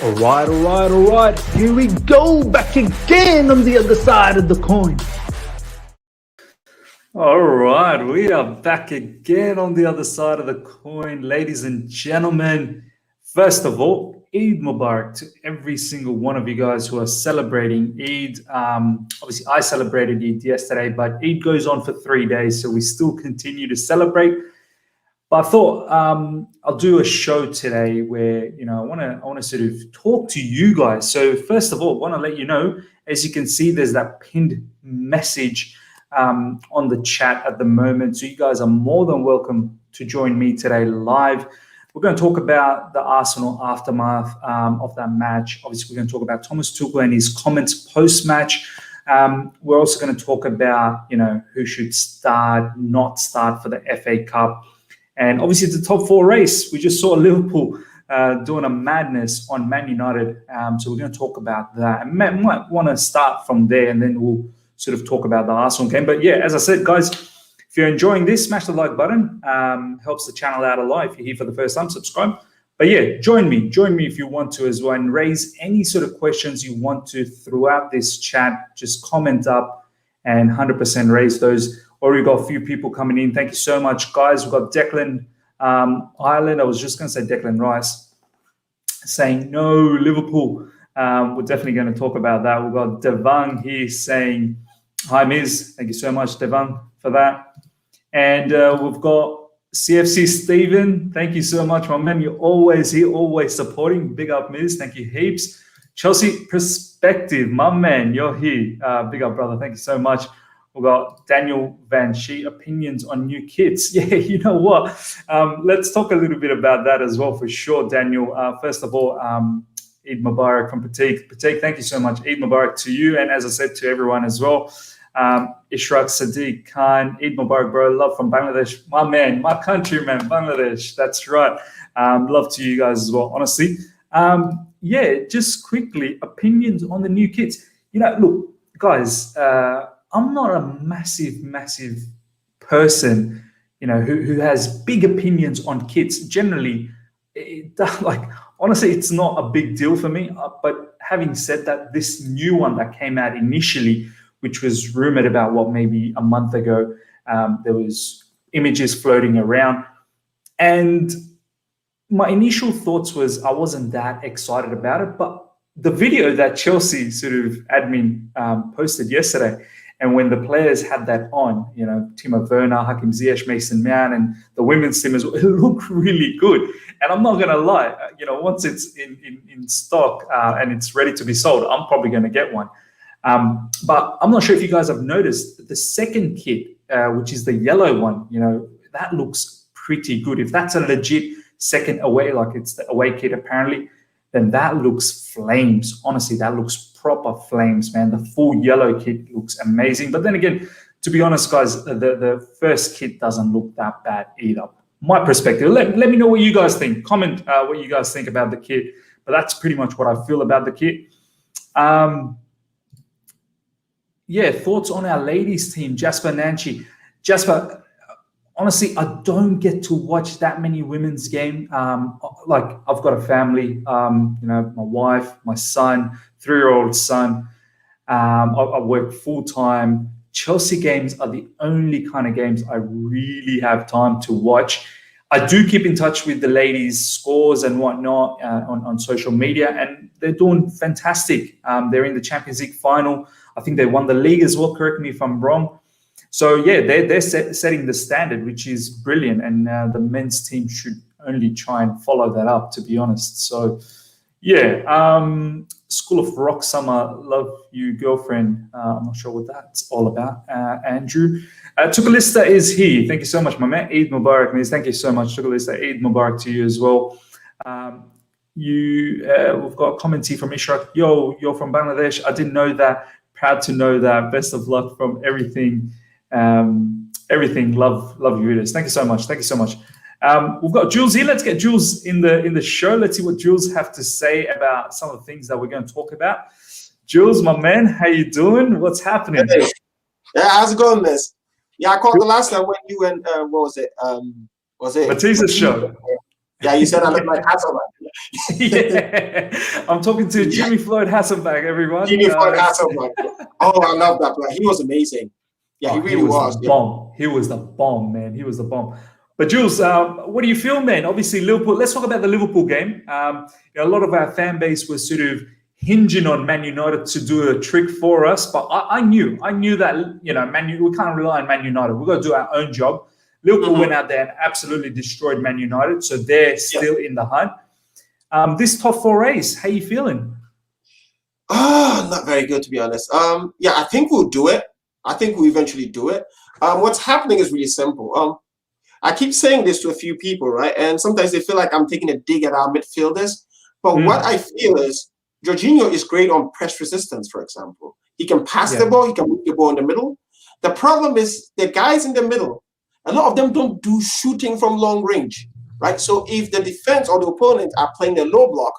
All right. Here we go, back again on the other side of the coin. All right, we are back again on the other side of the coin, ladies and gentlemen. First of all, Eid Mubarak to every single one of you guys who are celebrating Eid. Obviously, I celebrated Eid yesterday, but Eid goes on for 3 days, so we still continue to celebrate. But I thought I'll do a show today where I want to sort of talk to you guys. So first of all, I want to let you know, as you can see, there's that pinned message on the chat at the moment. So you guys are more than welcome to join me today live. We're going to talk about the Arsenal aftermath of that match. Obviously, we're going to talk about Thomas Tuchel and his comments post-match. We're also going to talk about who should start, not start for the FA Cup. And obviously, the top four race, we just saw Liverpool doing a madness on Man United. So we're going to talk about that. And Matt might want to start from there, and then we'll sort of talk about the Arsenal game. But yeah, as I said, guys, if you're enjoying this, smash the like button. Helps the channel out a lot. If you're here for the first time, subscribe. But yeah, join me if you want to as well, and raise any sort of questions you want to throughout this chat. Just comment up and 100% raise those. Already got a few people coming in. Thank you so much, guys. We've got Declan Ireland. I was just going to say Declan Rice saying no, Liverpool. We're definitely going to talk about that. We've got Devang here saying hi, Miz. Thank you so much, Devang, for that. And we've got CFC Stephen. Thank you so much, my man. You're always here, always supporting. Big up, Miz. Thank you heaps. Chelsea Perspective, my man, you're here. Big up, brother. Thank you so much. We've got Daniel Van Shee, opinions on new kits. Yeah, you know what? Let's talk a little bit about that as well, for sure, Daniel. First of all, Eid Mubarak from Patek. Patek, thank you so much. Eid Mubarak to you, and as I said, to everyone as well. Ishraq Sadiq Khan, Eid Mubarak, bro. Love from Bangladesh. My man, my countryman, Bangladesh. That's right. Love to you guys as well, honestly. Yeah, just quickly, opinions on the new kits. Look, guys, I'm not a massive person, who has big opinions on kits. Generally, honestly, it's not a big deal for me. But having said that, this new one that came out initially, which was rumored about maybe a month ago, there was images floating around, and my initial thoughts was I wasn't that excited about it. But the video that Chelsea sort of admin posted yesterday, and when the players had that on, Timo Werner, Hakim Ziyech, Mason Mount, and the women's team as well, it looked really good. And I'm not going to lie, once it's in stock and it's ready to be sold, I'm probably going to get one. But I'm not sure if you guys have noticed the second kit, which is the yellow one, that looks pretty good. If that's a legit second away, like it's the away kit apparently, then that looks flames. Honestly, that looks proper flames, man. The full yellow kit looks amazing. But then again, to be honest, guys, the first kit doesn't look that bad either. My perspective. Let me know what you guys think. Comment what you guys think about the kit. But that's pretty much what I feel about the kit. Yeah, thoughts on our ladies team, Jasper Nanchi. Jasper, honestly, I don't get to watch that many women's game. I've got a family, my wife, my son, 3-year-old son. I work full-time. Chelsea games are the only kind of games I really have time to watch. I do keep in touch with the ladies' scores and whatnot on social media, and they're doing fantastic. They're in the Champions League final. I think they won the league as well. Correct me if I'm wrong. So yeah, they're setting the standard, which is brilliant, and the men's team should only try and follow that up, to be honest. So yeah, School of Rock Summer, love you, girlfriend. I'm not sure what that's all about. Andrew, Tukalista is here. Thank you so much, my man. Eid Mubarak, Miz. Thank you so much, Tukalista. Eid Mubarak to you as well. We've got a comment here from Ishraq. Yo, you're from Bangladesh. I didn't know that. Proud to know that. Best of luck from everything. Everything. Love you, readers. Thank you so much. Thank you so much. We've got Jules here. Let's get Jules in the show. Let's see what Jules have to say about some of the things that we're going to talk about. Jules, my man, how you doing? What's happening? Hey. Yeah, how's it going, Miz? Yeah, I caught the last time when you went. What was it? Was it Matiz's show? Yeah, you said I look like Hasselbank. Yeah, I'm talking to Jimmy Floyd Hasselbank, everyone. Jimmy Floyd Hasselbank. Oh, I love that player. He was amazing. Yeah, he really was. The bomb. He was the bomb, man. He was the bomb. But Jules, what do you feel, man? Obviously, Liverpool. Let's talk about the Liverpool game. A lot of our fan base was sort of hinging on Man United to do a trick for us, but I knew that we can't rely on Man United. We've got to do our own job. Liverpool went out there and absolutely destroyed Man United, so they're still in the hunt. This top four race, how you feeling? Not very good, to be honest. I think we'll do it. I think we'll eventually do it. What's happening is really simple. I keep saying this to a few people, right? And sometimes they feel like I'm taking a dig at our midfielders. But what I feel is Jorginho is great on press resistance, for example. He can pass the ball, he can move the ball in the middle. The problem is the guys in the middle, a lot of them don't do shooting from long range, right? So if the defense or the opponent are playing a low block,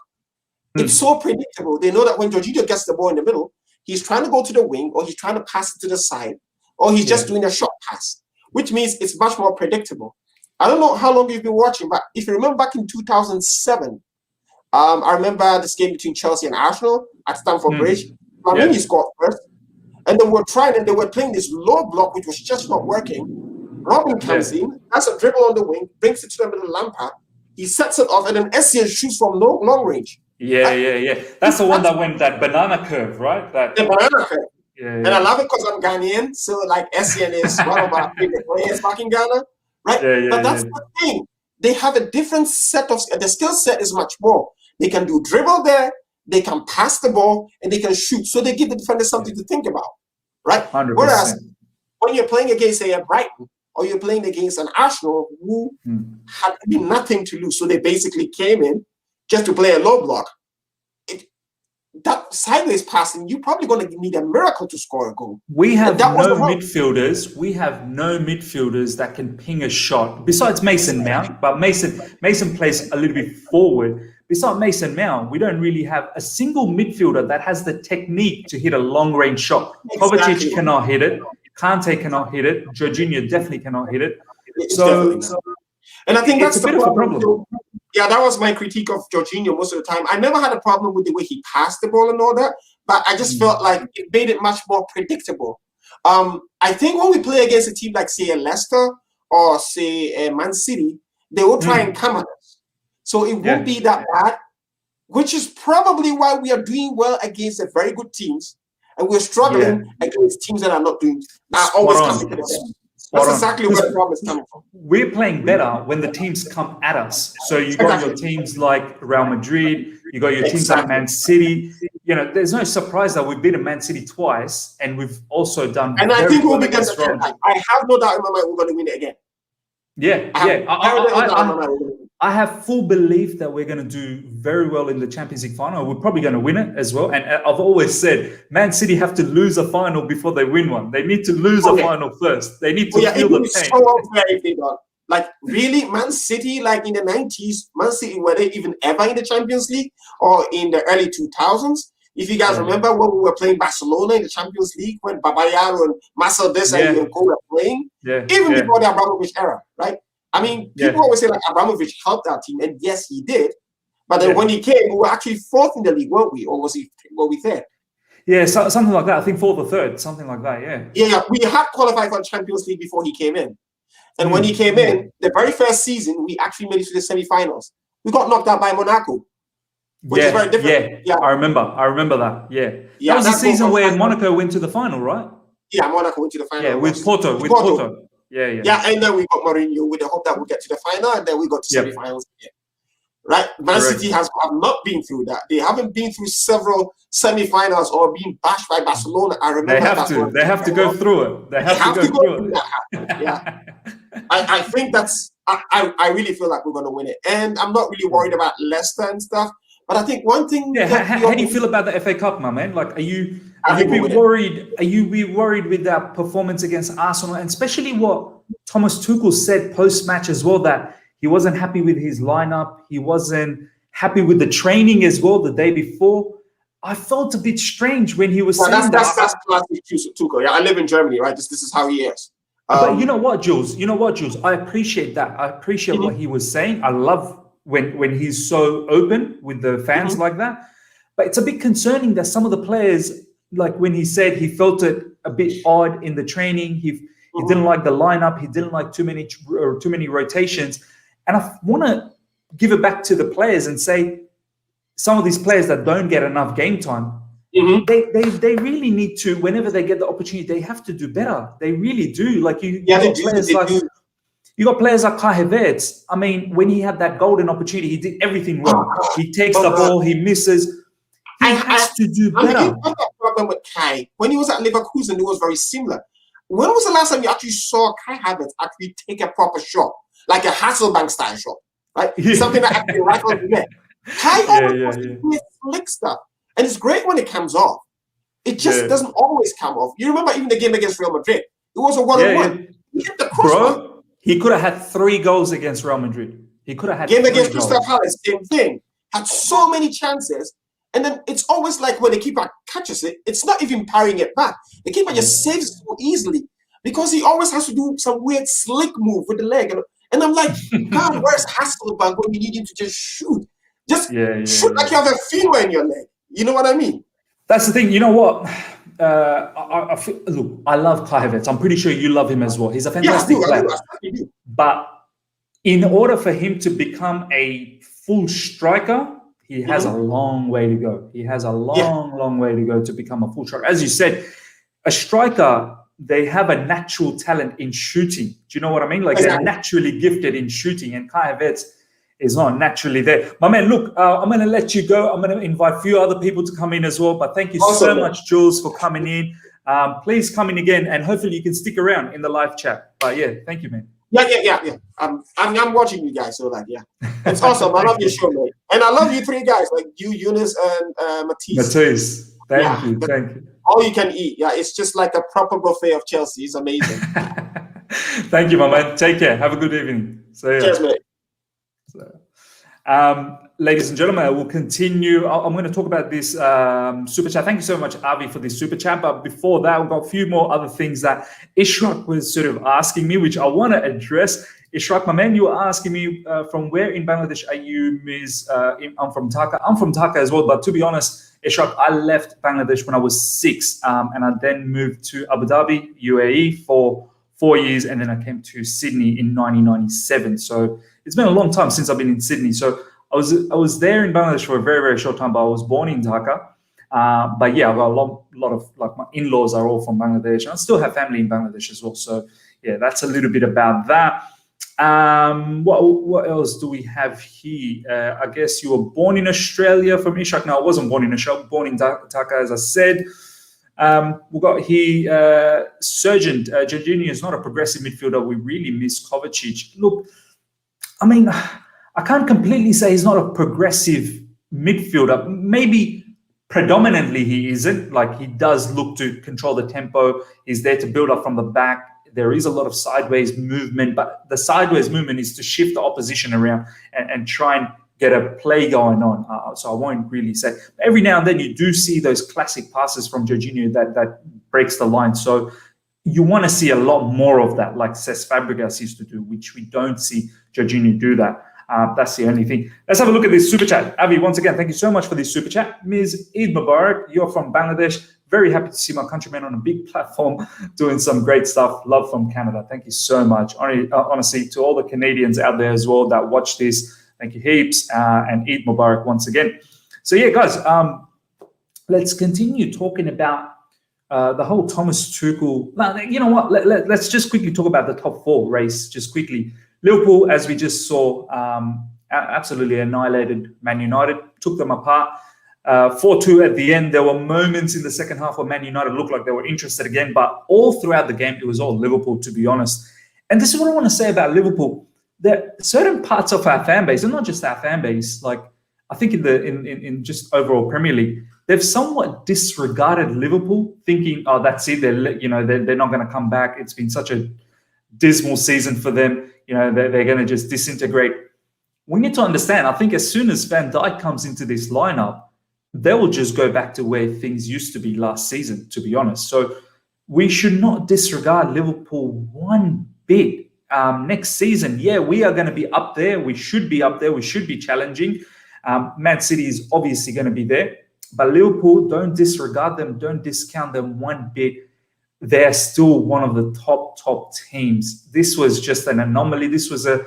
it's so predictable. They know that when Jorginho gets the ball in the middle, he's trying to go to the wing, or he's trying to pass it to the side, or he's just doing a short pass, which means it's much more predictable. I don't know how long you've been watching, but if you remember back in 2007, I remember this game between Chelsea and Arsenal at Stamford Bridge. He scored first. And they were playing this low block, which was just not working. Robin comes in, has a dribble on the wing, brings it to the middle of Lampard. He sets it off, and then Essien shoots from long range. Yeah. That's the one that went that banana curve, right? The banana curve. Yeah. And I love it because I'm Ghanaian, so like Essien is one of our favorite players back in Ghana, right? But that's the thing. They have a different set of, the skill set is much more. They can do dribble there, they can pass the ball, and they can shoot. So they give the defender something to think about, right? 100%. Whereas when you're playing against, say, a Brighton, or you're playing against an Arsenal who had nothing to lose, so they basically came in just to play a low block. That sideways passing, you're probably going to need a miracle to score a goal. We have no midfielders. We have no midfielders that can ping a shot besides Mason Mount. But Mason plays a little bit forward. Besides Mason Mount, we don't really have a single midfielder that has the technique to hit a long-range shot. Exactly. Kovacic cannot hit it. Kante cannot hit it. Jorginho definitely cannot hit it. And I think that's a bit of a problem. Yeah, that was my critique of Jorginho most of the time. I never had a problem with the way he passed the ball and all that, but I just felt like it made it much more predictable. I think when we play against a team like, say, a Leicester or, say, Man City, they will try and come at us. So it won't be that bad, which is probably why we are doing well against the very good teams, and we're struggling against teams that are not doing, are always coming to the best. That's exactly where the problem is coming from. We're playing better when the teams come at us. So you got your teams like Real Madrid, you got your teams like Man City. You know, there's no surprise that we've beaten Man City twice, and we've also done. And I think we'll be against Rome. I have no doubt in my mind we're going to win it again. I have full belief that we're going to do very well in the Champions League final. We're probably going to win it as well. And I've always said, Man City have to lose a final before they win one. They need to lose a final first. They need to feel the pain. So unfair if they don't. Like, really, Man City, like in the 90s, Man City, were they even ever in the Champions League or in the early 2000s? If you guys remember when we were playing Barcelona in the Champions League, when Babayaro and Marcel Desailly and Co were playing, even before the Abramovich era, right? I mean, people always say like Abramovich helped our team, and yes, he did. But then when he came, we were actually fourth in the league, weren't we? Or were we third? Yeah, so, something like that. I think fourth or third, something like that, Yeah, we had qualified for the Champions League before he came in. And when he came in, the very first season, we actually made it to the semi-finals. We got knocked out by Monaco, which is very different. Yeah, I remember that. That was the season where Monaco went to the final, right? Yeah, Monaco went to the final. Yeah, with Porto. Yeah, and then we got Mourinho with the hope that we'll get to the final, and then we got to semi-finals again. Right? Man City have not been through that. They haven't been through several semi-finals or being bashed by Barcelona. I remember They have to go through it. They have to go through it. Yeah. I think that's I really feel like we're gonna win it. And I'm not really worried about Leicester and stuff. But I think one thing how do you feel about the FA Cup, my man? Like, are you worried? Are you worried with that performance against Arsenal, and especially what Thomas Tuchel said post-match as well, that he wasn't happy with his lineup, he wasn't happy with the training as well the day before? I felt a bit strange when he was saying that. That's classic Tuchel. Yeah, I live in Germany, right? This is how he is. But you know what, Jules? I appreciate that. I appreciate what he was saying. I love when he's so open with the fans like that. But it's a bit concerning that some of the players, like when he said he felt it a bit odd in the training, he didn't like the lineup, he didn't like too many rotations. And I want to give it back to the players and say, some of these players that don't get enough game time, they really need to, whenever they get the opportunity, they have to do better. They really do. Like you got players like Kai Havertz. I mean, when he had that golden opportunity, he did everything wrong. He takes the ball, he misses. He has to do better. I got that problem with Kai. When he was at Leverkusen, it was very similar. When was the last time you actually saw Kai Havertz actually take a proper shot, like a Hasselbank style shot, right? Something that actually rattles the net. Kai always has to do slick stuff, and it's great when it comes off. It just doesn't always come off. You remember even the game against Real Madrid? It was a 1-on-1. He hit the crossbar. He could have had 3 goals against Real Madrid. He could have had game against Crystal Palace, same thing. Had so many chances, and then it's always like when the keeper catches it, it's not even parrying it back. The keeper just saves it so easily because he always has to do some weird slick move with the leg. And I'm like, God, where's Hasselbank when you need him to just shoot? Just shoot like you have a fever in your leg. You know what I mean? That's the thing. You know what? Look, I love Kai Havertz. I'm pretty sure you love him as well. He's a fantastic player. I do. But in order for him to become a full striker, he has a long way to go. He has a long way to go to become a full striker. As you said, a striker, they have a natural talent in shooting. Do you know what I mean? Like they're naturally gifted in shooting, and Kai Havertz is not naturally there. My man, look, I'm going to let you go. I'm going to invite a few other people to come in as well. But thank you so much, Jules, for coming in. Please come in again, and hopefully you can stick around in the live chat. But yeah, thank you, man. Yeah. I'm watching you guys, so like, it's awesome. I love your show, man, and I love you 3 guys, like you, Eunice, and Matisse. Thank you. All you can eat. Yeah, it's just like a proper buffet of Chelsea. It's amazing. Thank you, my man. Take care. Have a good evening. Cheers, mate. Ladies and gentlemen, I will continue. I'm going to talk about this super chat. Thank you so much, Avi, for this super chat. But before that, we've got a few more other things that Ishraq was sort of asking me, which I want to address. Ishraq, my man, you were asking me from where in Bangladesh are you, MIZ? I'm from Dhaka. I'm from Dhaka as well. But to be honest, Ishraq, I left Bangladesh when I was 6, and I then moved to Abu Dhabi, UAE, for 4 years, and then I came to Sydney in 1997. So it's been a long time since I've been in Sydney. So I was there in Bangladesh for a very, very short time, but I was born in Dhaka. But yeah, I've got a lot of, like, my in-laws are all from Bangladesh. And I still have family in Bangladesh as well. So yeah, that's a little bit about that. What else do we have here? I guess you were born in Australia from Ishraq. No, I wasn't born in Australia, born in Dhaka, as I said. We've got here Sergeant Jorginho is not a progressive midfielder. We really miss Kovacic. Look, I mean, I can't completely say he's not a progressive midfielder. Maybe predominantly he isn't. Like, he does look to control the tempo. He's there to build up from the back. There is a lot of sideways movement, but the sideways movement is to shift the opposition around and try and get a play going on. So I won't really say. Every now and then you do see those classic passes from Jorginho that breaks the line. So you want to see a lot more of that, like Cesc Fabregas used to do, which we don't see Jorginho do that. That's the only thing. Let's have a look at this super chat. Avi, once again, thank you so much for this super chat. Ms. Eid Mubarak, you're from Bangladesh. Very happy to see my countrymen on a big platform doing some great stuff. Love from Canada. Thank you so much. Honestly, to all the Canadians out there as well that watch this, thank you heaps. And Eid Mubarak once again. So yeah, guys, let's continue talking about the whole Thomas Tuchel. Now, you know what? Let's just quickly talk about the top 4 race, just quickly. Liverpool, as we just saw, absolutely annihilated Man United, took them apart. 4-2 at the end. There were moments in the second half where Man United looked like they were interested again, but all throughout the game, it was all Liverpool, to be honest. And this is what I want to say about Liverpool. There certain parts of our fan base, and not just our fan base, like I think in just overall Premier League, they've somewhat disregarded Liverpool, thinking, oh, that's it. They're not going to come back. It's been such a dismal season for them. They're going to just disintegrate. We need to understand, I think as soon as Van Dijk comes into this lineup, they will just go back to where things used to be last season, to be honest. So we should not disregard Liverpool one bit. next season, yeah, we are going to be up there. We should be up there. We should be challenging. Man City is obviously going to be there. But Liverpool, don't disregard them. Don't discount them one bit. They're still one of the top teams. This was just an anomaly. This was a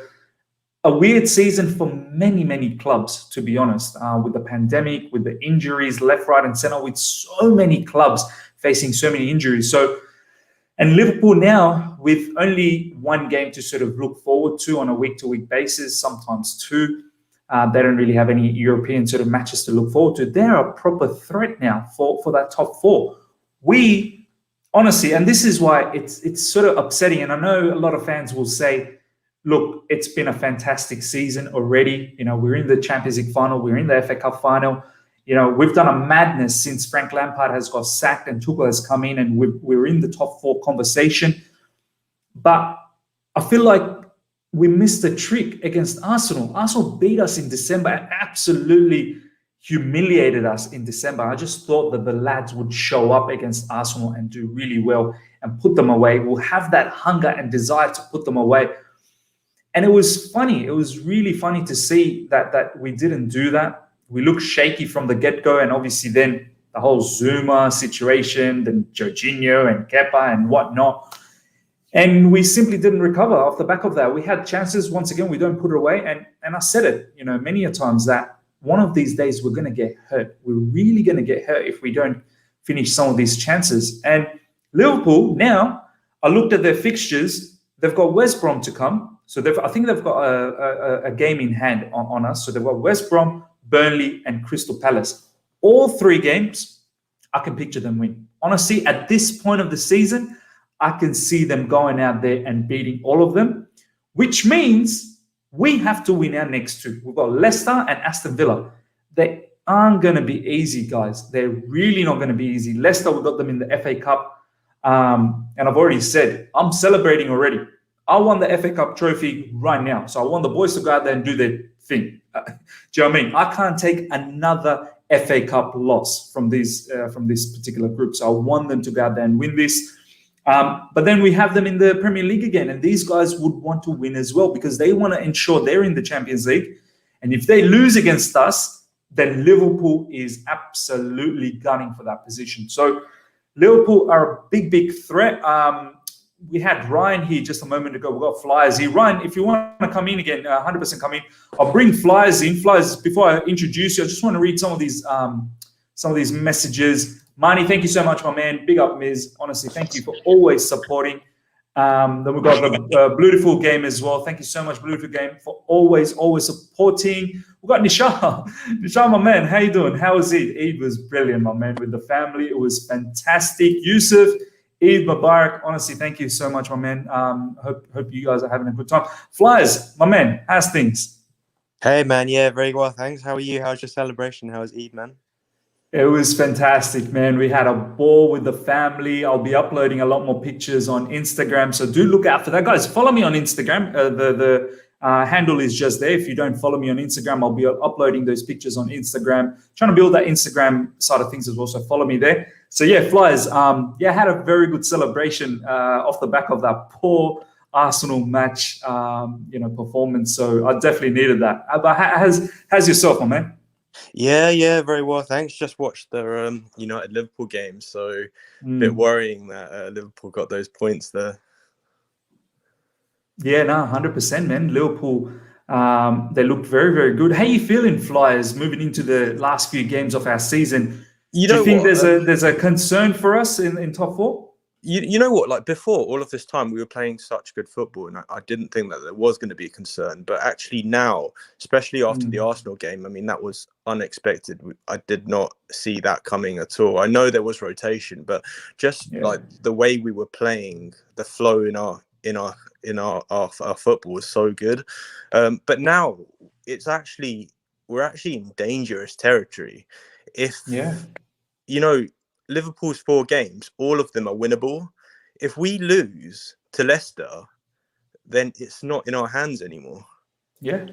weird season for many clubs, to be honest, with the pandemic, with the injuries left, right, and center, with so many clubs facing so many injuries. And Liverpool now, with only one game to sort of look forward to on a week-to-week basis, sometimes two, they don't really have any European sort of matches to look forward to. They're a proper threat now for that top four. We, honestly, and this is why it's sort of upsetting, and I know a lot of fans will say, look, it's been a fantastic season already. You know, we're in the Champions League final. We're in the FA Cup final. You know, we've done a madness since Frank Lampard has got sacked and Tuchel has come in, and we're in the top four conversation. But I feel like we missed a trick against Arsenal. Arsenal beat us in December and absolutely humiliated us in December. I just thought that the lads would show up against Arsenal and do really well and put them away. We'll have that hunger and desire to put them away. And it was funny. It was really funny to see that we didn't do that. We looked shaky from the get-go, and obviously then the whole Zuma situation, then Jorginho and Kepa and whatnot. And we simply didn't recover off the back of that. We had chances. Once again, we don't put it away. And I said it, you know, many a times that one of these days we're going to get hurt. We're really going to get hurt if we don't finish some of these chances. And Liverpool now, I looked at their fixtures. They've got West Brom to come. So I think they've got a game in hand on us. So they've got West Brom, Burnley, and Crystal Palace. All three games, I can picture them win. Honestly, at this point of the season, I can see them going out there and beating all of them, which means we have to win our next two. We've got Leicester and Aston Villa. They aren't going to be easy, guys. They're really not going to be easy. Leicester, we got them in the FA Cup. And I've already said, I'm celebrating already. I won the FA Cup trophy right now. So I want the boys to go out there and do their thing. Do you know what I mean? I can't take another FA Cup loss from this particular group. So I want them to go out there and win this. But then we have them in the Premier League again. And these guys would want to win as well because they want to ensure they're in the Champions League. And if they lose against us, then Liverpool is absolutely gunning for that position. So Liverpool are a big threat. We had Ryan here just a moment ago. We've got Flyers here. Ryan, if you want to come in again, 100% come in. I'll bring Flyers in. Flyers, before I introduce you, I just want to read some of these messages. Marnie, thank you so much, my man. Big up, MIZ. Honestly, thank you for always supporting. Then we've got the Beautiful Game as well. Thank you so much, Beautiful Game, for always supporting. We've got Nishal. Nishal, my man, how you doing? How was Eid? Eid was brilliant, my man, with the family. It was fantastic. Yusuf, Eid Mubarak. Honestly, thank you so much, my man. Hope you guys are having a good time. Flyers, my man, how's things? Hey, man. Yeah, very well, thanks. How are you? How's your celebration? How was Eid, man? It was fantastic, man. We had a ball with the family. I'll be uploading a lot more pictures on Instagram, so do look out for that. Guys, follow me on Instagram. The handle is just there. If you don't follow me on Instagram, I'll be uploading those pictures on Instagram. Trying to build that Instagram side of things as well, so follow me there. So yeah, Flyers, had a very good celebration off the back of that poor Arsenal match, performance. So I definitely needed that. But how's yourself, my man? Yeah, very well, thanks. Just watched the United Liverpool game, so a bit worrying that Liverpool got those points there. Yeah, no, 100%, man. Liverpool, they looked very, very good. How you feeling, Flyers, moving into the last few games of our season? Do you think there's a concern for us in top four? You know what? Like before all of this time, we were playing such good football, and I didn't think that there was going to be a concern. But actually now, especially after the Arsenal game, I mean, that was unexpected. I did not see that coming at all. I know there was rotation, but just like the way we were playing, the flow in our football was so good. But now we're actually in dangerous territory. Liverpool's 4 games, all of them are winnable. If we lose to Leicester, then it's not in our hands anymore. Yeah.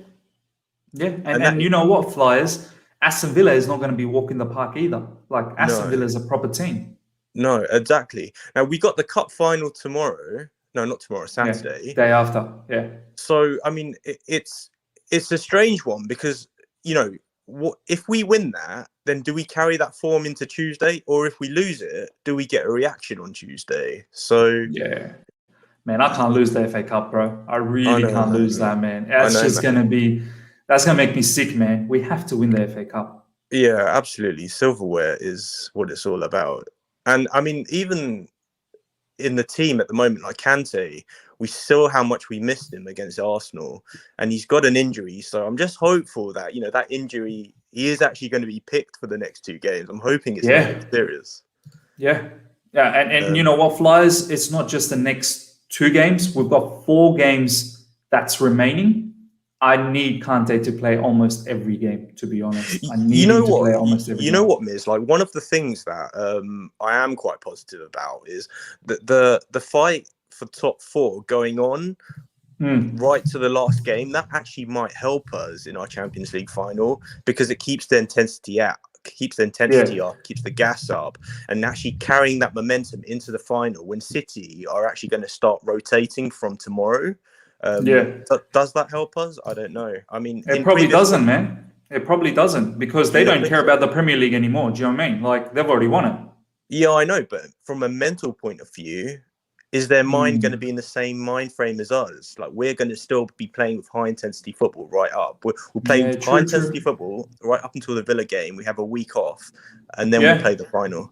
And you know what, Flyers? Aston Villa is not going to be walking the park either. Like, Aston Villa is a proper team. No, exactly. Now, we got the cup final tomorrow. No, not tomorrow. Saturday. Yeah, day after. Yeah. So I mean, it's a strange one because what if we win that, then do we carry that form into Tuesday, or if we lose it, do we get a reaction on Tuesday? So yeah, man, I can't lose the FA Cup, bro. I really can't lose that, man. That's just gonna make me sick, man. We have to win the FA Cup. Yeah, absolutely. Silverware is what it's all about. And I mean, even in the team at the moment, like Kante, we saw how much we missed him against Arsenal, and he's got an injury. So I'm just hopeful that, that injury, he is actually going to be picked for the next 2 games. I'm hoping it's not serious. Yeah. Yeah. And you know what, Flyers? It's not just the next 2 games. We've got 4 games that's remaining. I need Kante to play almost every game, to be honest. I need him to play almost every game. You know what, Miz? Like, one of the things that I am quite positive about is that the fight for top 4 going on right to the last game, that actually might help us in our Champions League final, because it keeps the intensity up, keeps the gas up, and actually carrying that momentum into the final when City are actually going to start rotating from tomorrow. Does that help us? I don't know. I mean, it probably doesn't, man. It probably doesn't, because they don't care about the Premier League anymore. Do you know what I mean? Like, they've already won it. Yeah, I know, but from a mental point of view, is their mind going to be in the same mind frame as us? Like, we're going to still be playing with high intensity football right up. We're playing high intensity football right up until the Villa game. We have a week off, and then we play the final.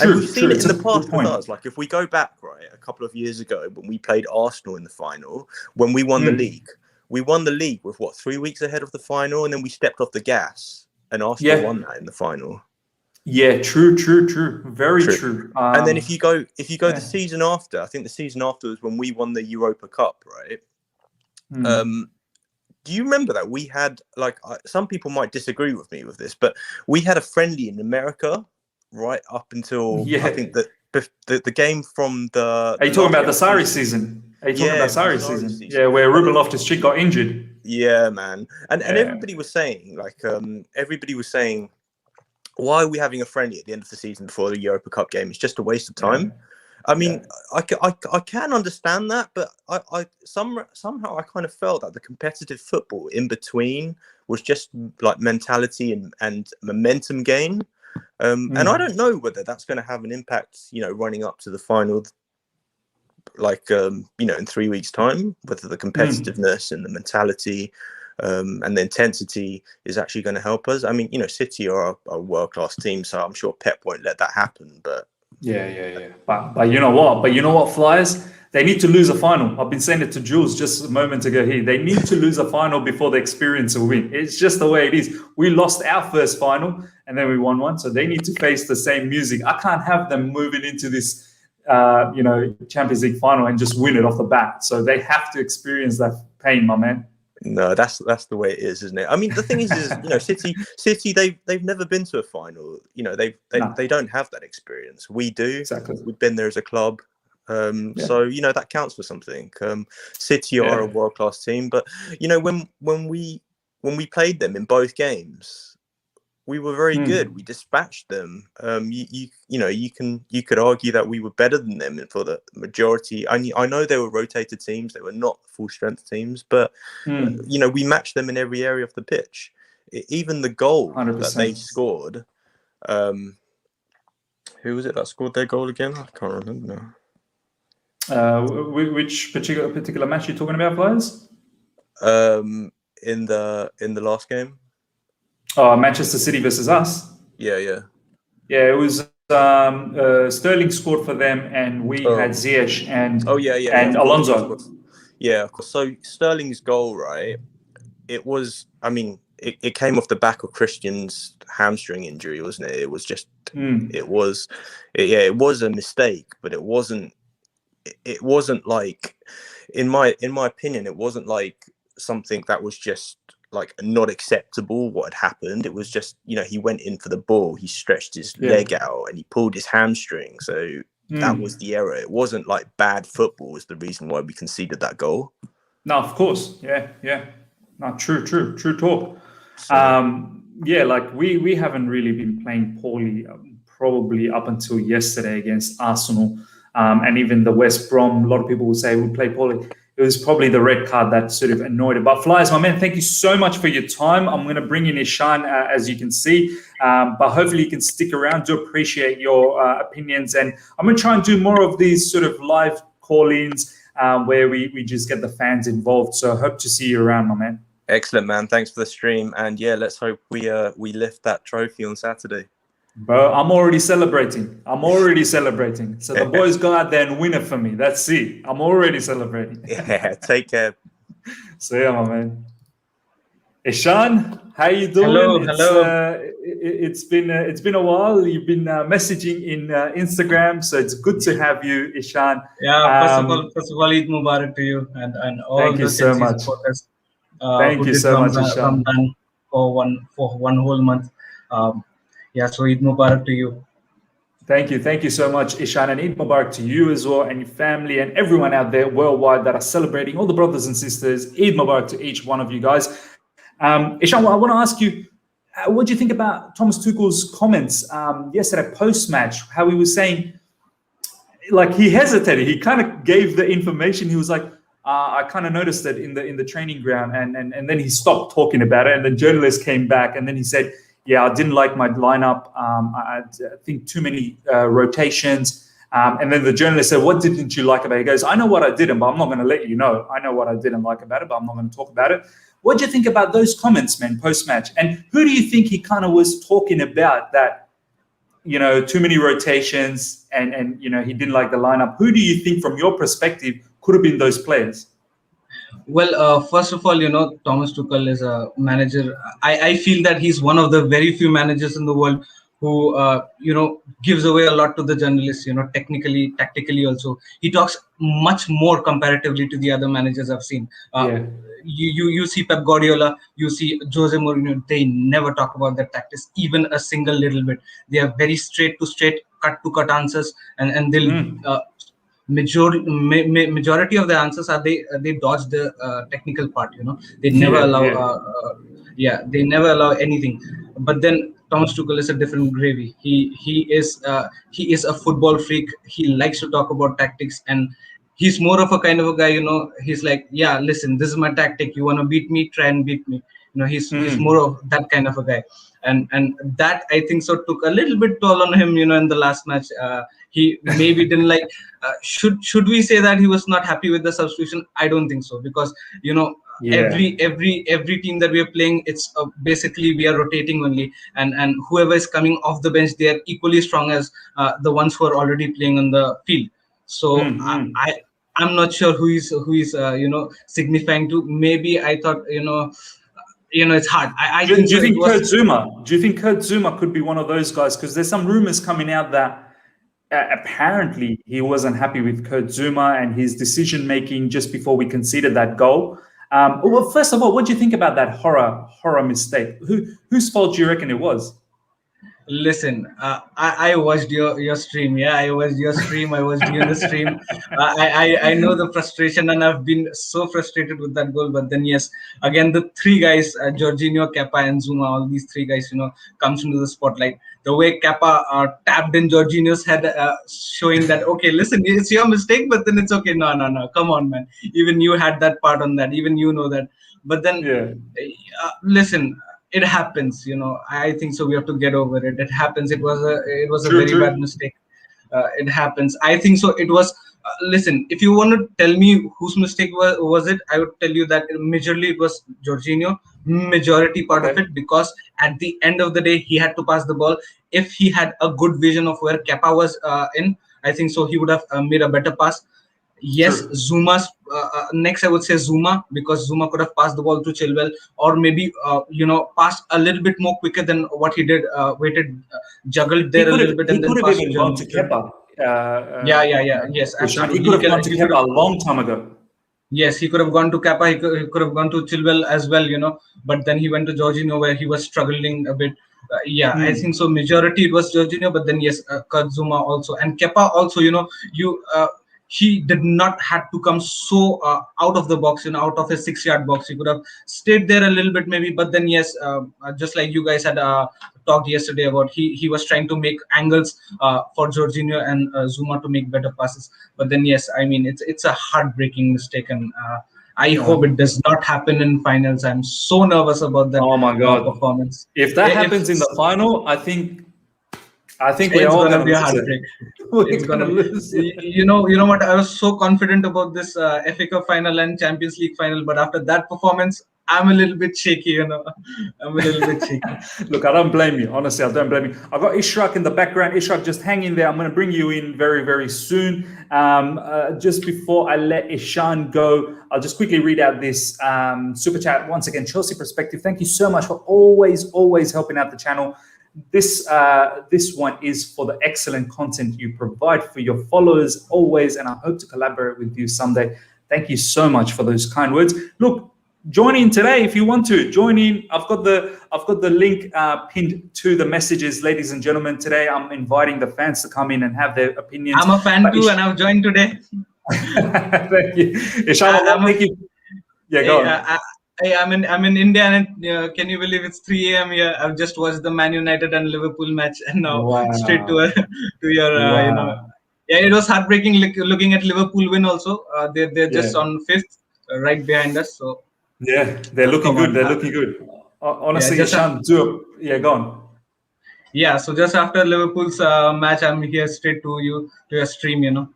And we've seen it in the past with us. Like, if we go back, right, a couple of years ago when we played Arsenal in the final, when we won the league, we won the league with 3 weeks ahead of the final, and then we stepped off the gas, and Arsenal won that in the final. Yeah, true. Very true. And then if you go the season after, I think the season after was when we won the Europa Cup, right? Do you remember that we had, like, some people might disagree with me with this, but we had a friendly in America right up until I think that the game from the. Are you talking about the Sarri season? Yeah, where Ruben Loftus-Cheek got injured. Yeah, man. And everybody was saying, why are we having a friendly at the end of the season before the Europa Cup game? It's just a waste of time. I mean, I can understand that, but I somehow I kind of felt that the competitive football in between was just like mentality and momentum gain. And I don't know whether that's going to have an impact, running up to the final, like, in 3 weeks' time, whether the competitiveness and the mentality and the intensity is actually going to help us. I mean, City are a world-class team, so I'm sure Pep won't let that happen. But But you know what, Flyers? They need to lose a final. I've been saying it to Jules just a moment ago here. They need to lose a final before they experience a win. It's just the way it is. We lost our first final and then we won one. So they need to face the same music. I can't have them moving into this, Champions League final and just win it off the bat. So they have to experience that pain, my man. No, that's the way it is, isn't it? I mean, the thing is, City, they've never been to a final. They don't have that experience. We do. Exactly. We've been there as a club. So that counts for something. City are a world-class team, but when we played them in both games, we were very good. We dispatched them. You could argue that we were better than them for the majority. I know they were rotated teams; they were not full-strength teams, but we matched them in every area of the pitch. Even the goal 100%. That they scored. Who was it that scored their goal again? I can't remember now. Which particular match are you talking about, Flyers? In the last game. Oh, Manchester City versus us. Yeah. It was Sterling scored for them, and we had Ziyech and and Alonso. Yeah, of course. So Sterling's goal, right? It was. I mean, it came off the back of Christian's hamstring injury, wasn't it? It was just. It was a mistake, but it wasn't. It wasn't like, in my opinion, it wasn't like something that was just like not acceptable what had happened. It was just, he went in for the ball, he stretched his leg out and he pulled his hamstring. So that was the error. It wasn't like bad football was the reason why we conceded that goal. No, of course. Yeah. No, true talk. So, like we haven't really been playing poorly, probably up until yesterday against Arsenal. and even the West Brom, a lot of people will say we played poorly. It was probably the red card that sort of annoyed it. But Flyers, my man, thank you so much for your time. I'm going to bring in Ishan, as you can see, but hopefully you can stick around. Do appreciate your opinions, and I'm going to try and do more of these sort of live call-ins where we just get the fans involved. So I hope to see you around, my man. Excellent, man. Thanks for the stream, and yeah, let's hope we lift that trophy on Saturday. Bro, I'm already celebrating. So the boys go out there and win it for me. That's it. I'm already celebrating. Yeah, take care. So yeah, my man. Ishan, how you doing? Hello. It's been a while. You've been messaging in Instagram, so it's good to have you, Ishan. Yeah, first of all, Eid Mubarak to you and all thank the you so much. supporters. Thank you so much, Ishan. For one whole month. Yeah, so Eid Mubarak to you. Thank you so much, Ishan, and Eid Mubarak to you as well, and your family, and everyone out there worldwide that are celebrating. All the brothers and sisters, Eid Mubarak to each one of you guys. Ishan, I want to ask you, what do you think about Thomas Tuchel's comments yesterday post-match? How he was saying, like, he hesitated. He kind of gave the information. He was like, I kind of noticed it in the training ground, and then he stopped talking about it. And then journalists came back, and then he said, yeah, I didn't like my lineup. I think too many rotations. And then the journalist said, what didn't you like about it? He goes, I know what I didn't, but I'm not going to let you know. I know what I didn't like about it, but I'm not going to talk about it. What do you think about those comments, man, post-match? And who do you think he kind of was talking about that, too many rotations and he didn't like the lineup? Who do you think, from your perspective, could have been those players? Well, first of all, Thomas Tuchel is a manager. I feel that he's one of the very few managers in the world who, gives away a lot to the journalists, technically, tactically also. He talks much more comparatively to the other managers I've seen. You see Pep Guardiola, you see Jose Mourinho, they never talk about their tactics, even a single little bit. They are very straight to straight, cut to cut answers, and they'll... Majority of the answers are they dodge the technical part. They never they never allow anything. But then Thomas Tuchel is a different gravy. He is a football freak. He likes to talk about tactics, and he's more of a kind of a guy. He's like, yeah, listen, this is my tactic. You want to beat me? Try and beat me. He's more of that kind of a guy, and that, I think so, took a little bit toll on him. In the last match, he maybe didn't like. Should we say that he was not happy with the substitution? I don't think so, because every team that we are playing, it's basically we are rotating only, and whoever is coming off the bench, they are equally strong as the ones who are already playing on the field. So I'm not sure who is signifying to. Maybe I thought it's hard. Do you think Kurt Zuma could be one of those guys? Because there's some rumors coming out that apparently he wasn't happy with Kurt Zuma and his decision making just before we conceded that goal. Well, first of all, what do you think about that horror mistake? Whose fault do you reckon it was? Listen, I watched your stream. Yeah, I watched your stream. I watched you in the stream. I know the frustration, and I've been so frustrated with that goal. But then, yes, again, the three guys, Jorginho, Kepa, and Zuma, all these three guys, comes into the spotlight. The way Kepa tapped in Jorginho's head, showing that, okay, listen, it's your mistake, but then it's okay. No, come on, man. Even you had that part on that. Even you know that. But then, listen. It happens, I think so. We have to get over it. It happens. It was a very bad mistake. It happens. I think so. It was. Listen, if you want to tell me whose mistake was it, I would tell you that majorly it was Jorginho. Majority part of it, because at the end of the day, he had to pass the ball. If he had a good vision of where Kepa was in, I think so he would have made a better pass. Yes, Zuma's next, I would say Zuma, because Zuma could have passed the ball to Chilwell, or maybe passed a little bit more quicker than what he did. Juggled there a little bit, and then could have even gone to Kepa. Yes, absolutely. He could have gone to Kepa a long time ago. Yes, he could have gone to Kepa. He could have gone to Chilwell as well, But then he went to Jorginho, where he was struggling a bit. I think so. Majority it was Jorginho, but then yes, Kurt Zuma also, and Kepa also. he did not had to come so out of the box, out of his 6-yard box. He could have stayed there a little bit maybe, but then yes, just like you guys had talked yesterday about, he was trying to make angles for Jorginho and Zuma to make better passes. But then yes, I mean it's a heartbreaking mistake, and I hope it does not happen in finals. I'm so nervous about that. Oh my God. Performance. If that happens in the final, I think we're It's all gonna going be to a heartbreak. It's going to lose. You know what? I was so confident about this FA Cup final and Champions League final, but after that performance, I'm a little bit shaky. I'm a little bit shaky. Look, I don't blame you. Honestly, I don't blame you. I've got Ishraq in the background. Ishraq, just hang in there. I'm going to bring you in very, very soon. Just before I let Ishan go, I'll just quickly read out this super chat once again. Chelsea Perspective. Thank you so much for always helping out the channel. This one is for the excellent content you provide for your followers always, and I hope to collaborate with you someday. Thank you so much for those kind words. Look, join in today if you want to. Join in. I've got the link pinned to the messages, ladies and gentlemen. Today I'm inviting the fans to come in and have their opinions. I'm a fan too, and I've joined today. Thank you, Ishan. Thank you. Yeah, go on. I'm in India, and can you believe it's 3 a.m. here? I've just watched the Man United and Liverpool match, and now straight to your Yeah, it was heartbreaking looking at Liverpool win also. They're just on 5th, right behind us. So yeah, they're looking good. They're looking good. Honestly, Ishan, go on. Yeah, so just after Liverpool's match, I'm here straight to your stream.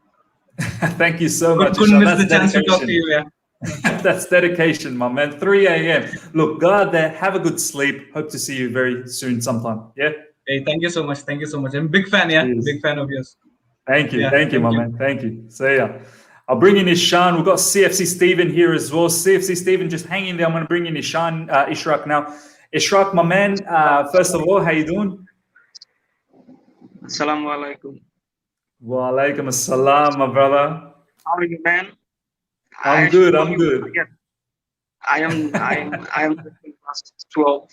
Thank you so much. Couldn't miss the chance to talk to you. Yeah. That's dedication, my man. 3 a.m. Look, go out there, have a good sleep. Hope to see you very soon sometime. Yeah. Hey, thank you so much. I'm a big fan. Yeah, Cheers. Big fan of yours. Thank you. Thank you, my man. Thank you. See ya. I'll bring in Ishan. We've got CFC Stephen here as well. CFC Stephen, just hang in there. I'm going to bring in Ishan, Ishraq now. Ishraq, my man, first of all, how you doing? Assalamu alaikum. Wa alaikum assalam, my brother. How are you, man? I'm good. I'm good. I am past 12.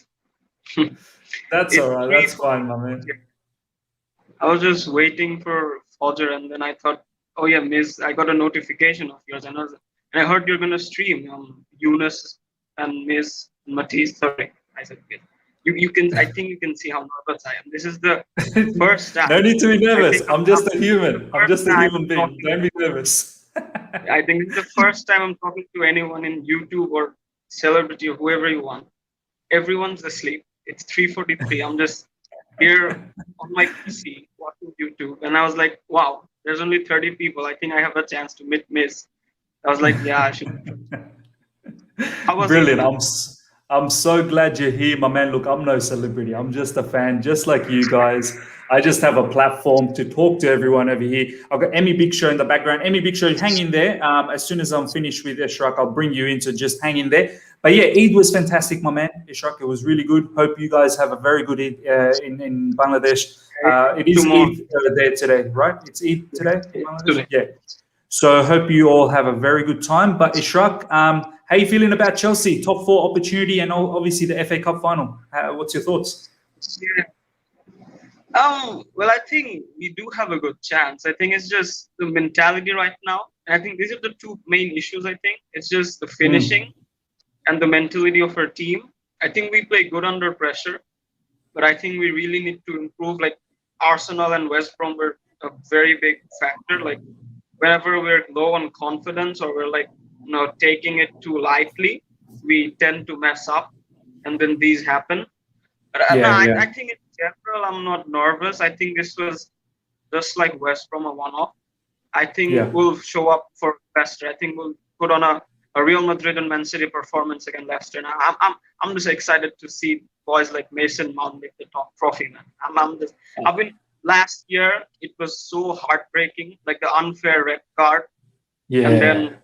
That's all right. That's fine, my man. I was just waiting for Fajr, and then I thought, oh yeah, MIZ, I got a notification of yours, and I heard you're gonna stream Yunus and MIZ Matisse. Sorry, I said okay. You can. I think you can see how nervous I am. This is the first time. No need to be nervous. I'm just a human. I'm just a human being. Don't be nervous. I think it's the first time I'm talking to anyone in YouTube or celebrity or whoever you want. Everyone's asleep. It's 3:43. I'm just here on my PC watching YouTube, and I was like, wow, there's only 30 people. I think I have a chance to meet MIZ. I was like, yeah, I should. Brilliant. I'm so glad you're here, my man. Look, I'm no celebrity. I'm just a fan, just like you guys. I just have a platform to talk to everyone over here. I've got Emy Bigshow in the background. Emy Bigshow, hang in there. As soon as I'm finished with Ishraq, I'll bring you in, so just hang in there. But yeah, Eid was fantastic, my man. Ishraq, it was really good. Hope you guys have a very good Eid in Bangladesh. It is Eid there today, right? It's Eid today in Bangladesh? Yeah. So I hope you all have a very good time. But Ishraq, how are you feeling about Chelsea? Top 4 opportunity and obviously the FA Cup final. What's your thoughts? Yeah. Well, I think we do have a good chance. I think it's just the mentality right now. And I think these are the two main issues, I think. It's just the finishing and the mentality of our team. I think we play good under pressure, but I think we really need to improve. Like Arsenal and West Brom were a very big factor. Like whenever we're low on confidence or we're like, taking it too lightly, we tend to mess up, and then these happen. But I think in general, I'm not nervous. I think this was just like West Brom, a one-off. I think we'll show up for Leicester. I think we'll put on a Real Madrid and Man City performance against Leicester. And I'm just excited to see boys like Mason Mount make the top trophy, man. I mean, last year it was so heartbreaking, like the unfair red card. Yeah. And then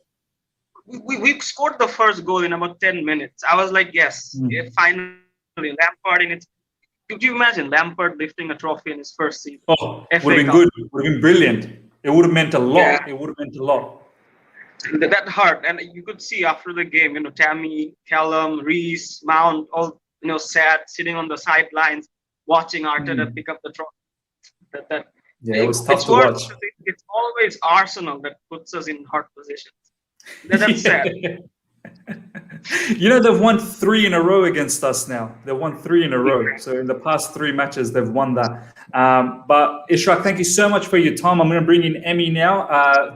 we scored the first goal in about 10 minutes. I was like, yes, finally, Lampard in it. Could you imagine Lampard lifting a trophy in his first season? Oh, it would have been good. It would have been brilliant. It would have meant a lot. Yeah. It would have meant a lot. That hurt. And you could see after the game, Tammy, Callum, Reese, Mount, all, sad, sitting on the sidelines, watching Arteta pick up the trophy. Yeah, it was tough It's to worse watch. because it's always Arsenal that puts us in hard positions. That's sad. You know, they've won 3 in a row against us now. They've won 3 in a row. So in the past 3 matches, they've won that. But Ishraq, thank you so much for your time. I'm going to bring in Emy now.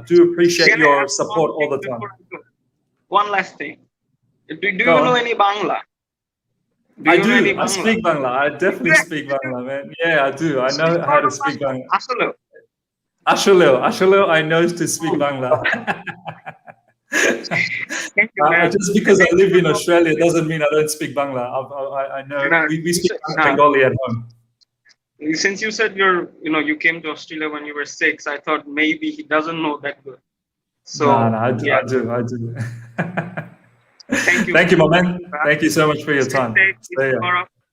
Do appreciate Can I your add support one all the thing time. before I go? One last thing. Do you Go know on. any Bangla? I you know any do. I Bangla? speak Bangla. I definitely speak Bangla, man. Yeah, I do. I know how to speak Bangla. Asolo. Ashuleo, I know to speak Bangla. Thank you, man. Just because I live in Australia doesn't mean I don't speak Bangla. I know No, we speak no. Bengali at home. Since you said you came to Australia when you were 6, I thought maybe he doesn't know that good. So No, I do. yeah. I do. Thank you. Thank you, my man. Thank you so much for your time. Stay here.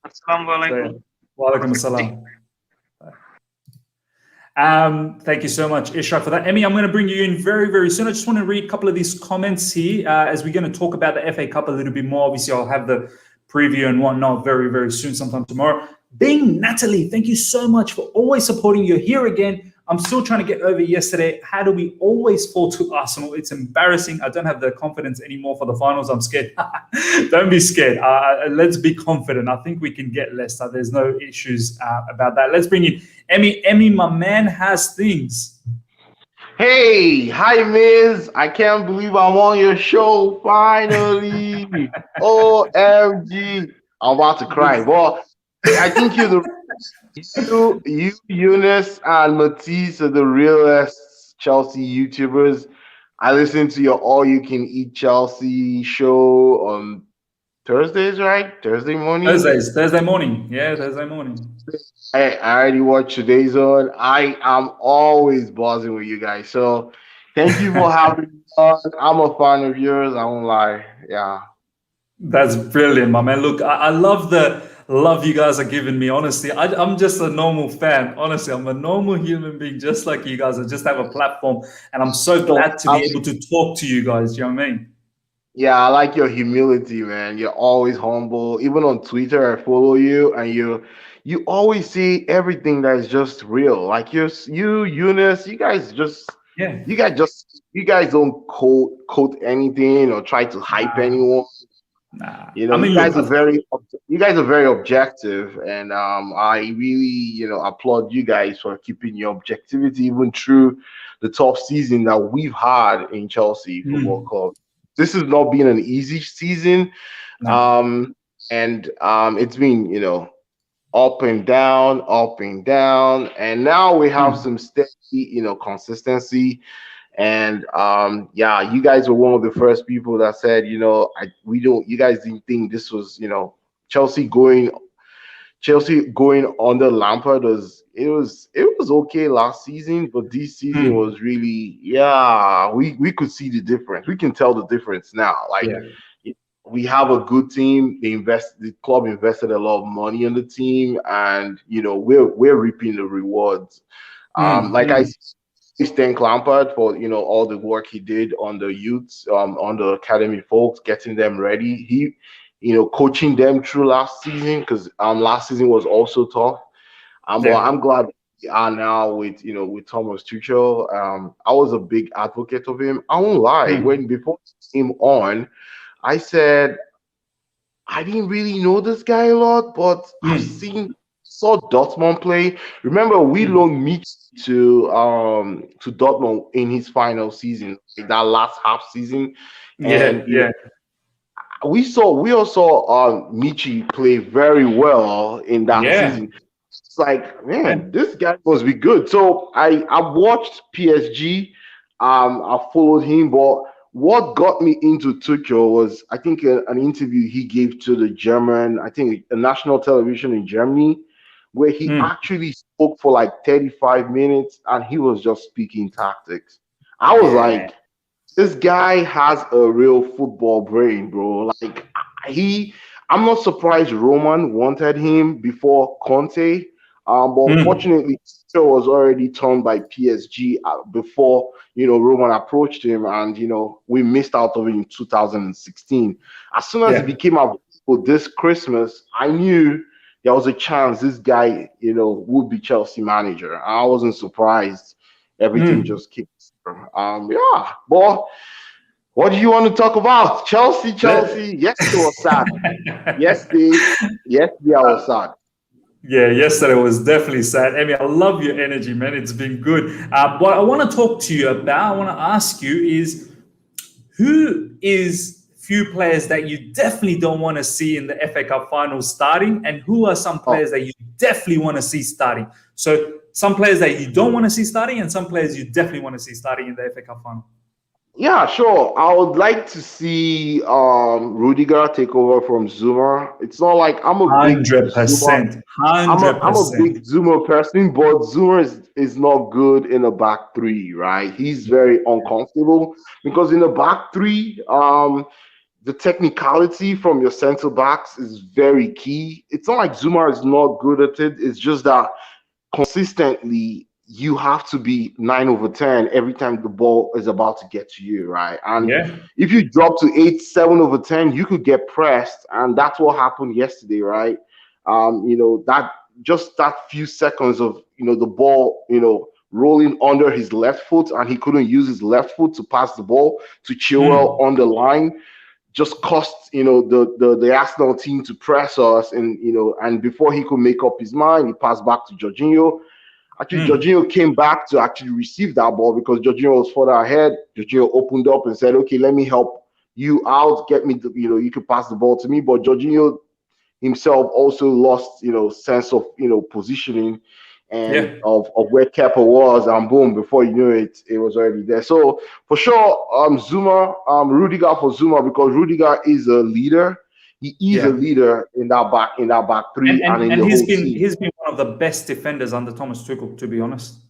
Assalamu alaikum. Wa alaikum assalam. Thank you so much, Ishraq, for that. Emy, I'm going to bring you in very, very soon. I just want to read a couple of these comments here as we're going to talk about the FA Cup a little bit more. Obviously, I'll have the preview and whatnot very, very soon, sometime tomorrow. Bing Natalie, thank you so much for always supporting. You're here again. I'm still trying to get over yesterday. How do we always fall to Arsenal? It's embarrassing. I don't have the confidence anymore for the finals. I'm scared. Don't be scared. Let's be confident. I think we can get Leicester. There's no issues about that. Let's bring in Emy. Emy, my man has things. Hey, hi, Miz. I can't believe I'm on your show finally. OMG. I'm about to cry. Well, I think you, Eunice, and Matisse are the realest Chelsea YouTubers. I listen to your All You Can Eat Chelsea show on Thursdays, right? Thursday morning? Thursday morning. Yeah, Thursday morning. I already watched today's on. I am always buzzing with you guys. So thank you for having me on. I'm a fan of yours. I won't lie. Yeah. That's brilliant, my man. Look, I love the love you guys are giving me. Honestly, I'm just a normal fan. Honestly, I'm a normal human being just like you guys. I just have a platform, and I'm so glad to be able to talk to you guys. You know what I mean? Yeah, I like your humility, man. You're always humble. Even on Twitter, I follow you, and you always say everything that is just real. Like you, Eunice, you guys don't quote anything or try to hype anyone. Nah. You know, you guys are very objective, and I really, applaud you guys for keeping your objectivity even through the tough season that we've had in Chelsea Football Club. This has not been an easy season, and it's been, up and down, and now we have some steady, consistency. And you guys were one of the first people that said, you guys didn't think this was, Chelsea going under Lampard it was okay last season, but this season was really, we could see the difference. We can tell the difference now. We have a good team. The club invested a lot of money in the team, and we're reaping the rewards. I thank Lampard for all the work he did on the youths, on the academy folks, getting them ready. He, coaching them through last season, because last season was also tough. But I'm glad we are now with Thomas Tuchel. I was a big advocate of him. I won't lie. Before he came on, I said I didn't really know this guy a lot, but I've saw Dortmund play. Remember, we loaned Mitch to Dortmund in his final season, that last half season. And we all saw Michi play very well in that season. It's like, man, this guy must be good. So I watched PSG. I followed him, but what got me into Tuchel was, I think, an interview he gave to the German, a national television in Germany, where he actually spoke for like 35 minutes, and he was just speaking tactics. I was like, this guy has a real football brain, bro. Like, I'm not surprised Roman wanted him before Conte. But unfortunately, Tuchel was already turned by PSG before Roman approached him, and we missed out of it in 2016. As soon as he became available this Christmas, I knew there was a chance this guy, would be Chelsea manager. I wasn't surprised. Everything just kicked. Yeah, but what do you want to talk about? Chelsea. Yesterday was sad. Yesterday I was sad. Yeah, yesterday was definitely sad. Emy, I love your energy, man. It's been good. What I want to talk to you about, I want to ask you is, who is few players that you definitely don't want to see in the FA Cup final starting, and who are some players that you definitely want to see starting? So some players that you don't want to see starting, and some players you definitely want to see starting in the FA Cup final. Yeah, sure. I would like to see Rudiger take over from Zuma. It's not like I'm a 100%. I'm a big Zuma person, but Zuma is not good in a back three, right? He's very uncomfortable because in a back three, the technicality from your center backs is very key. It's not like Zuma is not good at it. It's just that consistently you have to be 9 over 10 every time the ball is about to get to you, right? And if you drop to 8, 7 over 10, you could get pressed, and that's what happened yesterday, right? That few seconds of the ball, rolling under his left foot, and he couldn't use his left foot to pass the ball to Chilwell on the line, just cost the Arsenal team to press us, and before he could make up his mind, he passed back to Jorginho. Actually, Jorginho came back to actually receive that ball because Jorginho was further ahead. Jorginho opened up and said, "Okay, let me help you out. Get me, you could pass the ball to me." But Jorginho himself also lost, sense of, positioning and of where Kepa was, and boom, before you knew it, it was already there. So for sure, Rudiger for Zuma, because Rudiger is a leader. He is a leader in that back three, and he's been one of the best defenders under Thomas Tuchel, to be honest.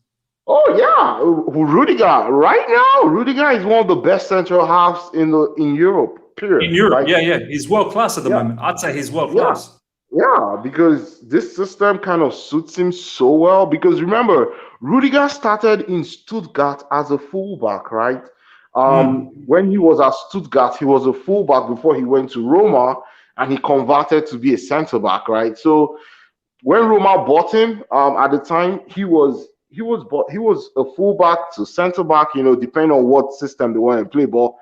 Oh yeah, Rudiger right now. Rudiger is one of the best central halves in Europe. Period. In Europe, he's world class at the moment. I'd say he's world class. Yeah, because this system kind of suits him so well. Because remember, Rudiger started in Stuttgart as a fullback, right? When he was at Stuttgart, he was a fullback before he went to Roma, and he converted to be a centre back, right? So when Roma bought him, at the time he was a fullback to centre back, depending on what system they want to play. But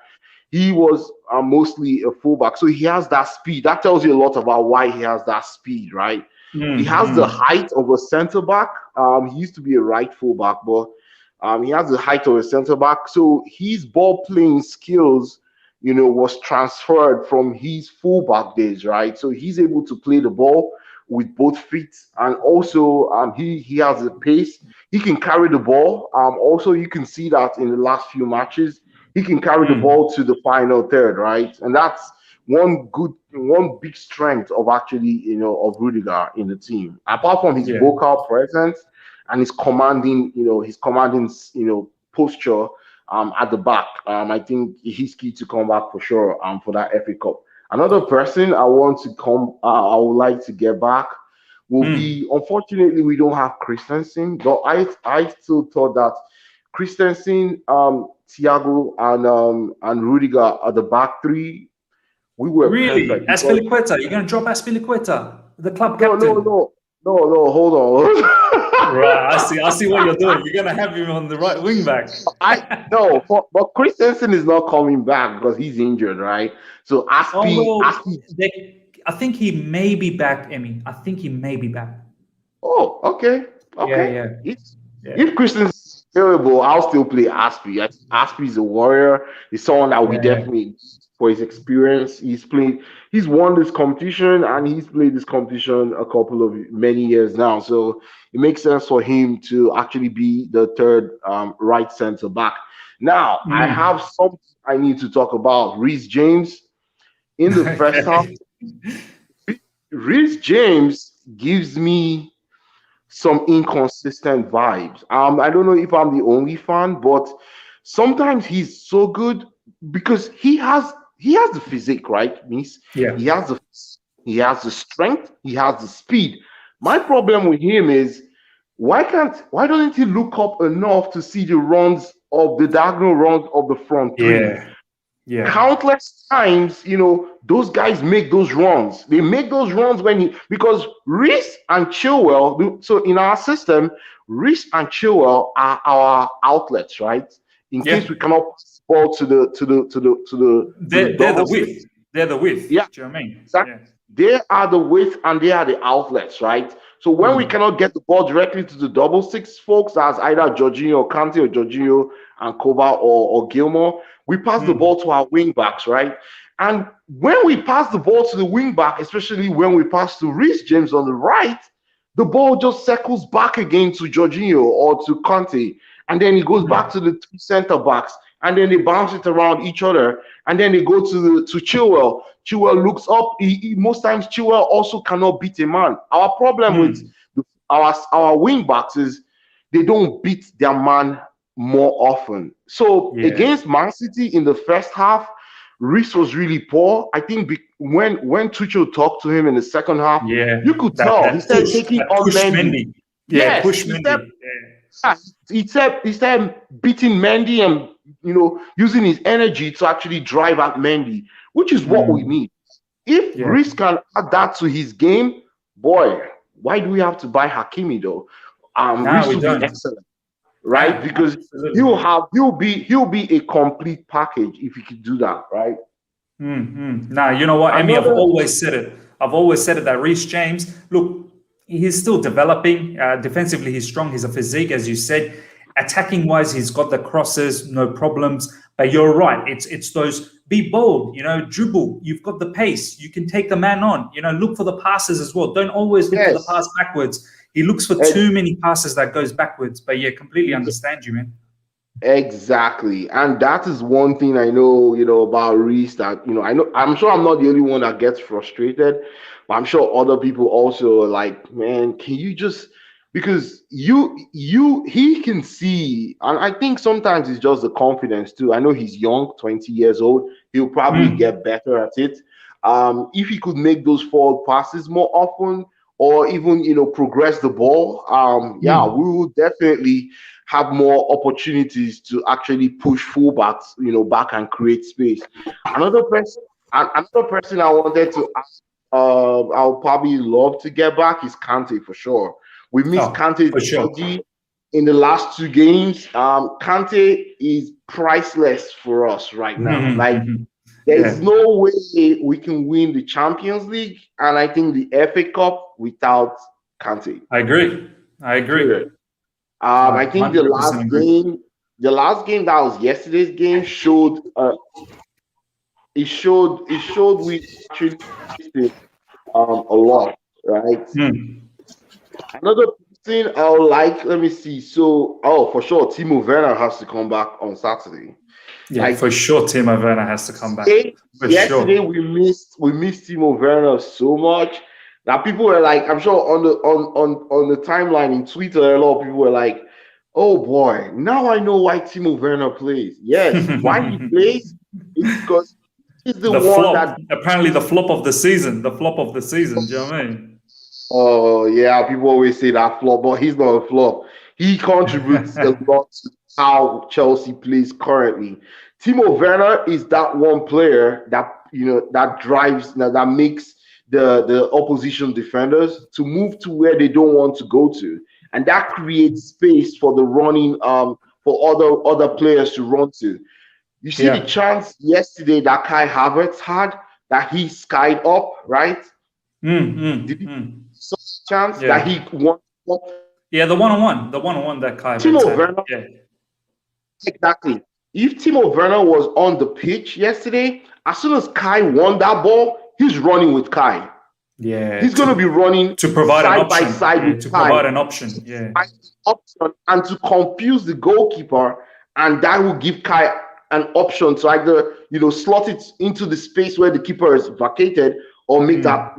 he was mostly a fullback, so he has that speed. That tells you a lot about why he has that speed, right? He has the height of a centre back. He used to be a right fullback, but he has the height of a centre back. So his ball playing skills, was transferred from his fullback days, right? So he's able to play the ball with both feet, and also he has the pace. He can carry the ball. Also, you can see that in the last few matches, he can carry the ball to the final third, right? And that's one big strength of actually, of Rudiger in the team. Apart from his vocal presence and his commanding, posture at the back. I think he's key to come back for sure for that FA Cup. Another person I would like to get back will be, unfortunately, we don't have Christensen, but I still thought that Christensen, Thiago, and Rudiger at the back three, we were really Azpilicueta. You're going to drop Azpilicueta, the club captain? No, hold on. Right, I see what you're doing. You're gonna have him on the right wing back. But Christensen is not coming back because he's injured, right? So I think he may be back, Emy. I think he may be back. Oh, okay. Yeah. If Christensen's available, I'll still play Aspi. Aspi is a warrior. He's someone that we definitely, for his experience, he's won this competition, and he's played this competition many years now. So it makes sense for him to actually be the third right centre back. Now, I have something I need to talk about. Reece James in the first half. Reece James gives me some inconsistent vibes. I don't know if I'm the only fan, but sometimes he's so good because he has the physique, right, Miss? Yeah. He has the strength, he has the speed. My problem with him is why doesn't he look up enough to see the diagonal runs of the front three? Countless times, those guys make those runs. They make those runs because Reece and Chilwell. So in our system, Reece and Chilwell are our outlets, right? In case we cannot pass the ball to the they're the width. They're the width. Yeah. Do you know what I mean? Exactly. They are the width and they are the outlets, right? So when we cannot get the ball directly to the double six folks, as either Jorginho, Kante, or Jorginho and Kova or Gilmore, we pass the ball to our wing backs, right? And when we pass the ball to the wing back, especially when we pass to Reece James on the right, the ball just circles back again to Jorginho or to Kante, and then it goes back to the two center backs, and then they bounce it around each other, and then they go to Chilwell. Chilwell looks up. Most times Chilwell also cannot beat a man. Our problem with our wing backs is they don't beat their man more often. So against Man City in the first half, Reece was really poor. I think when Tuchel talked to him in the second half, you could tell he started taking on Mendy. Push Mendy. He said beating Mendy and using his energy to actually drive at Mendy, which is what we need. If Reece can add that to his game, boy, why do we have to buy Hakimi though? Reece will be excellent, right? Because he'll be a complete package if he could do that, right? Nah, you know what, Emy, I've always said it that Reece James, look, he's still developing. Defensively, he's strong. He's a physique, as you said. Attacking wise, he's got the crosses, no problems. But you're right. It's those, be bold, dribble. You've got the pace. You can take the man on. Look for the passes as well. Don't always look for the pass backwards. He looks for too many passes that goes backwards. But completely understand you, man. Exactly. And that is one thing I know, about Reece that, I'm sure I'm not the only one that gets frustrated, but I'm sure other people also are like, man, can you just, because he can see, and I think sometimes it's just the confidence too. I know he's young, 20 years old. He'll probably get better at it. If he could make those forward passes more often, or even, progress the ball, we will definitely have more opportunities to actually push fullbacks, back and create space. Another person I wanted to ask, I'll probably love to get back is Kante for sure. We missed Kante in the last two games. Kante is priceless for us right now. There's no way we can win the Champions League and I think the FA Cup without Kante. I agree. I think the last game that was yesterday's game showed we actually did a lot, right? Another thing I would like, let me see. So, for sure, Timo Werner has to come back on Saturday. Yeah, for sure, Timo Werner has to come back. Yesterday we missed Timo Werner so much. Now people were like, I'm sure on the timeline in Twitter, a lot of people were like, "Oh boy, now I know why Timo Werner plays." Yes, why he plays is because he's the one flop. that Apparently the flop of the season. The flop of the season. Do you know what I mean? Oh yeah, people always say that flop, but he's not a flop. He contributes a lot to how Chelsea plays currently. Timo Werner is that one player that that drives, that makes the opposition defenders to move to where they don't want to go to, and that creates space for the running for other players to run to. You see the chance yesterday that Kai Havertz had that he skied up, right? Did he saw the chance that he won? Yeah, the one-on-one that Kai Timo Havertz Werner, had. exactly. If Timo Werner was on the pitch yesterday, as soon as Kai won that ball, he's running with Kai. Yeah, he's going to be running to provide side an option. by side with to Kai. provide an option. Yeah, and to confuse the goalkeeper, and that will give Kai an option to either slot it into the space where the keeper is vacated, or make that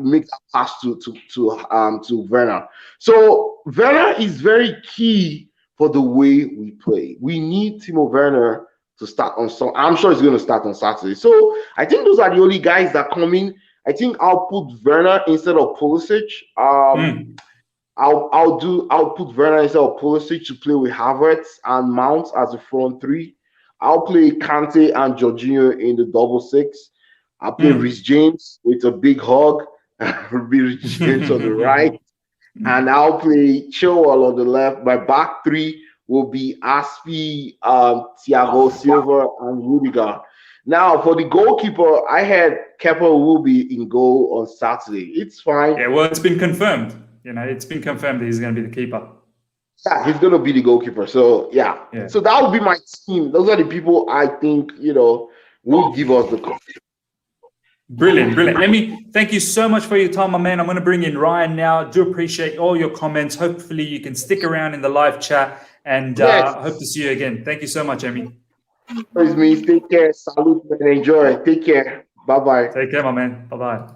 pass to Werner. So Werner is very key for the way we play. We need Timo Werner to start on some. I'm sure he's going to start on Saturday. So I think those are the only guys that come in. I think I'll put Werner instead of Pulisic. I'll put Werner instead of Pulisic to play with Havertz and Mount as a front three. I'll play Kante and Jorginho in the double six. I'll play Reece James with a big hug. Reece James on the right. And I'll play Chilwell on the left. My back three will be Aspi, Thiago Silva, and Rudiger. Now, for the goalkeeper, I had Kepa will be in goal on Saturday. It's fine. Yeah, well, it's been confirmed. You know, it's been confirmed that he's going to be the keeper. Yeah, he's going to be the goalkeeper. So, yeah. So that would be my team. Those are the people I think, you know, will give us the goal. Brilliant, brilliant. Emy, thank you so much for your time, my man. I'm going to bring in Ryan now. Do appreciate all your comments. Hopefully you can stick around in the live chat, and hope to see you again. Thank you so much, Emy. Please, me. Take care. Salute and enjoy. Take care. Bye-bye. Take care, my man. Bye-bye.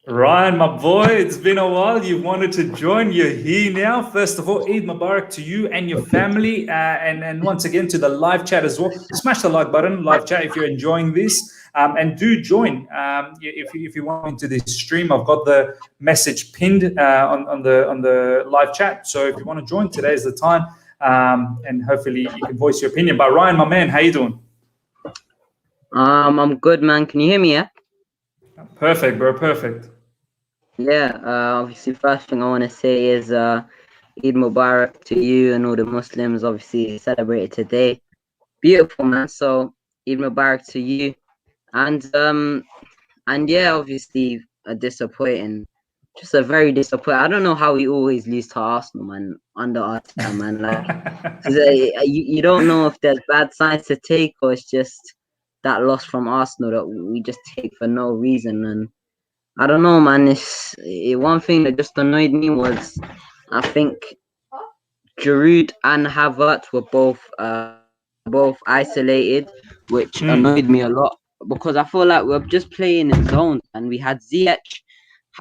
Ryan, my boy, it's been a while. You wanted to join. You're here now. First of all, Eid Mubarak to you and your family. And once again, to the live chat as well. Smash the like button, live chat, if you're enjoying this. And do join if you want into this stream. I've got the message pinned on the live chat. So if you want to join, today is the time. And hopefully you can voice your opinion. But Ryan, my man, how you doing? I'm good, man. Can you hear me? Yeah. Perfect, bro. Perfect. Yeah. Obviously, first thing I want to say is Eid Mubarak to you and all the Muslims. Obviously, celebrated today. Beautiful, man. So Eid Mubarak to you. And yeah, obviously just a very disappointing. I don't know how we always lose to Arsenal, man, under Arteta, man. Like, 'cause, you don't know if there's bad signs to take, or it's just that loss from Arsenal that we just take for no reason. And I don't know, man. One thing that just annoyed me was I think Giroud and Havertz were both isolated, which annoyed me a lot. Because I feel like we're just playing in zones, and we had Ziyech,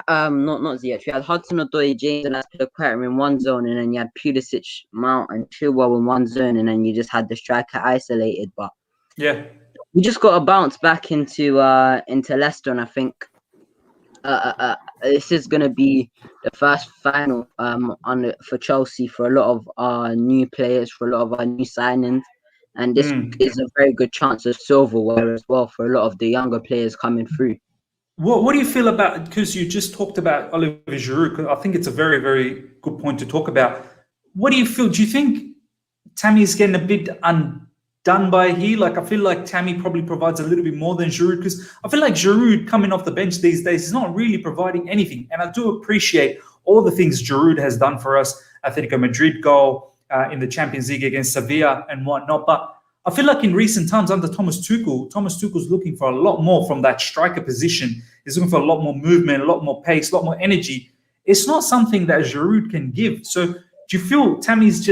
not Ziyech. We had Hudson-Odoi, James, and Aspilicueta in one zone, and then you had Pulisic, Mount, and Chilwell in one zone, and then you just had the striker isolated. But yeah, we just got to bounce back into Leicester, and I think this is gonna be the first final for Chelsea for a lot of our new players, for a lot of our new signings. And this is a very good chance of silverware as well for a lot of the younger players coming through. What do you feel about, because you just talked about Oliver Giroud, I think it's a very, very good point to talk about. What do you feel? Do you think Tammy's getting a bit undone by here? Like, I feel like Tammy probably provides a little bit more than Giroud, because I feel like Giroud coming off the bench these days is not really providing anything. And I do appreciate all the things Giroud has done for us. Atletico Madrid goal, in the Champions League against Sevilla and whatnot. But I feel like in recent times under Thomas Tuchel's looking for a lot more from that striker position. He's looking for a lot more movement, a lot more pace, a lot more energy. It's not something that Giroud can give. So do you feel Tammy's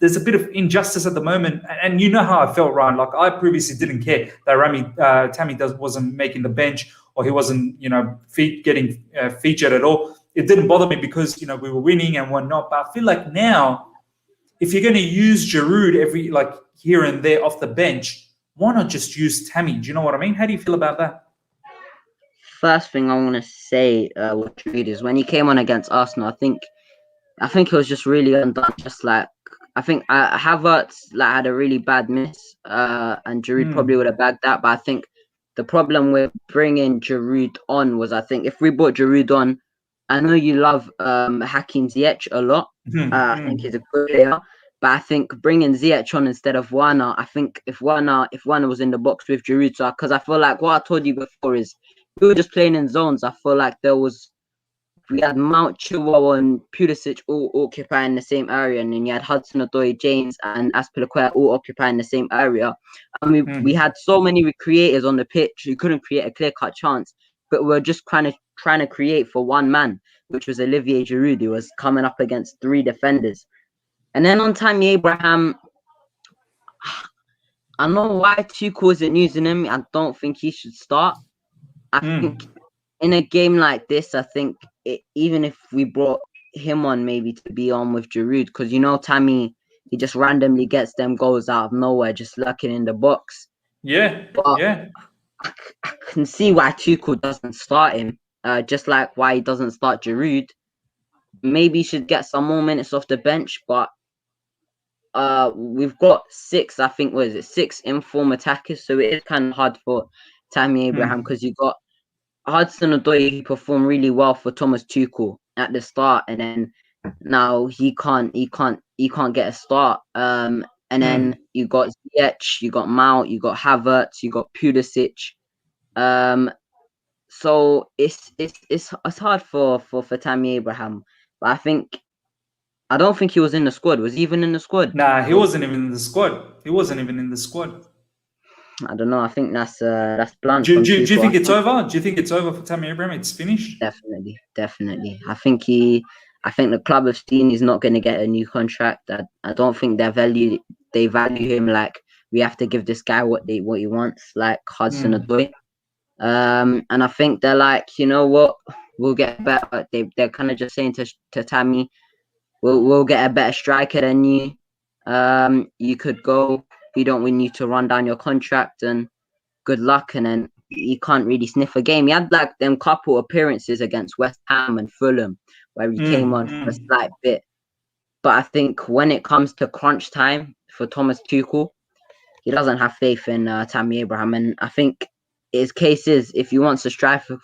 there's a bit of injustice at the moment? And you know how I felt, Ryan. Like, I previously didn't care that Tammy wasn't making the bench, or he wasn't, getting featured at all. It didn't bother me because, we were winning and whatnot. But I feel like now, if you're going to use Giroud here and there off the bench, why not just use Tammy? Do you know what I mean? How do you feel about that? First thing I want to say with Giroud is when he came on against Arsenal, I think it was just really undone. Just like, I think Havertz had a really bad miss, and Giroud probably would have bagged that. But I think the problem with bringing Giroud on was, I think if we brought Giroud on, I know you love Hakim Ziyech a lot. I think he's a good player, but I think bringing Ziyech on instead of Werner, I think if Werner was in the box with Giroud, because I feel like what I told you before is we were just playing in zones. I feel like we had Mount, Chilwell, and Pulisic all occupying the same area, and then you had Hudson-Odoi, James, and Aspilicueta all occupying the same area. I mean, we had so many creators on the pitch who couldn't create a clear-cut chance, but we're just trying to create for one man, which was Olivier Giroud, who was coming up against three defenders. And then on Tammy Abraham, I know why Tuchel isn't using him. I don't think he should start. I think in a game like this, I think even if we brought him on maybe to be on with Giroud, because Tammy, he just randomly gets them goals out of nowhere, just lurking in the box. Yeah, but I can see why Tuchel doesn't start him, just like why he doesn't start Giroud. Maybe he should get some more minutes off the bench, but we've got 6, I think, what is it, 6 inform attackers, so it is kind of hard for Tammy Abraham because you got Hudson-Odoi, he performed really well for Thomas Tuchel at the start, and then now he can't get a start. And then you got Ziyech, you got Mount, you got Havertz, you got Pulisic. So it's hard for Tammy Abraham. But I don't think he was in the squad. Was he even in the squad? Nah, he wasn't even in the squad. He wasn't even in the squad. I don't know. I think that's blunt. Do you think it's over? Do you think it's over for Tammy Abraham? It's finished? Definitely. I think the club have seen he's not going to get a new contract. I don't think they value him like we have to give this guy what he wants, like Hudson-Odoi. And I think they're like, you know what, we'll get better. They're kind of just saying to Tammy, we'll get a better striker than you. You could go. We don't want you to run down your contract, and good luck. And then he can't really sniff a game. He had like them couple appearances against West Ham and Fulham where he came on for a slight bit. But I think when it comes to crunch time for Thomas Tuchel, he doesn't have faith in Tammy Abraham. And I think his case is, if he wants a striker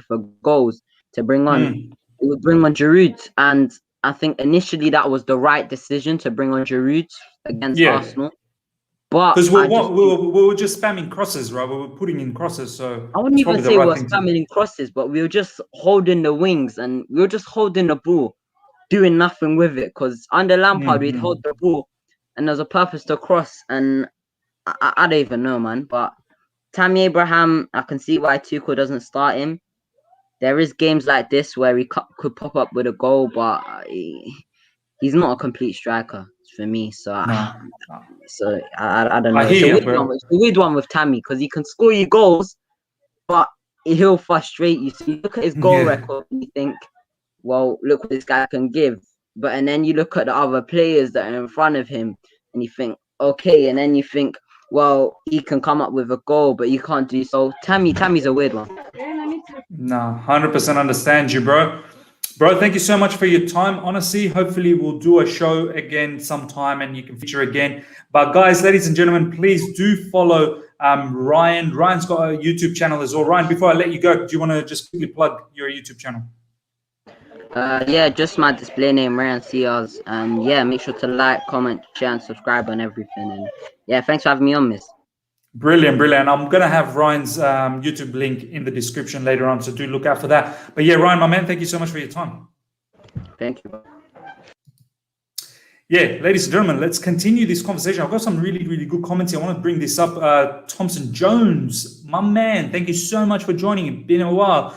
for goals to bring on, he would bring on Giroud. And I think initially that was the right decision to bring on Giroud against Arsenal. Because we were just spamming crosses, right? We were putting in crosses. So I wouldn't even say we were spamming in crosses, but we were just holding the wings and we were just holding the ball, doing nothing with it. Because under Lampard, we'd hold the ball and there's a purpose to cross. And I don't even know, man. But Tammy Abraham, I can see why Tuchel doesn't start him. There is games like this where he could pop up with a goal, but he's not a complete striker for me. So I don't know. It's a weird one with Tammy because he can score you goals, but he'll frustrate you. So you look at his goal record and you think, well, look what this guy can give. And then you look at the other players that are in front of him and you think, okay. And then you think, well, he can come up with a goal, but you can't do so. Tammy's a weird one. No, 100% understand you, bro. Bro, thank you so much for your time. Honestly, hopefully we'll do a show again sometime and you can feature again. But guys, ladies and gentlemen, please do follow Rayyan. Ryan's got a YouTube channel as well. Ryan, before I let you go, do you want to just quickly plug your YouTube channel? Just my display name, Rayyan CRs. And make sure to like, comment, share, and subscribe on everything. And thanks for having me on, miss. Brilliant. I'm going to have Ryan's YouTube link in the description later on, so do look out for that. But Ryan, my man, thank you so much for your time. Thank you. Ladies and gentlemen, let's continue this conversation. I've got some really, really good comments here. I want to bring this up. Thompson Jones, my man, thank you so much for joining. It's been a while.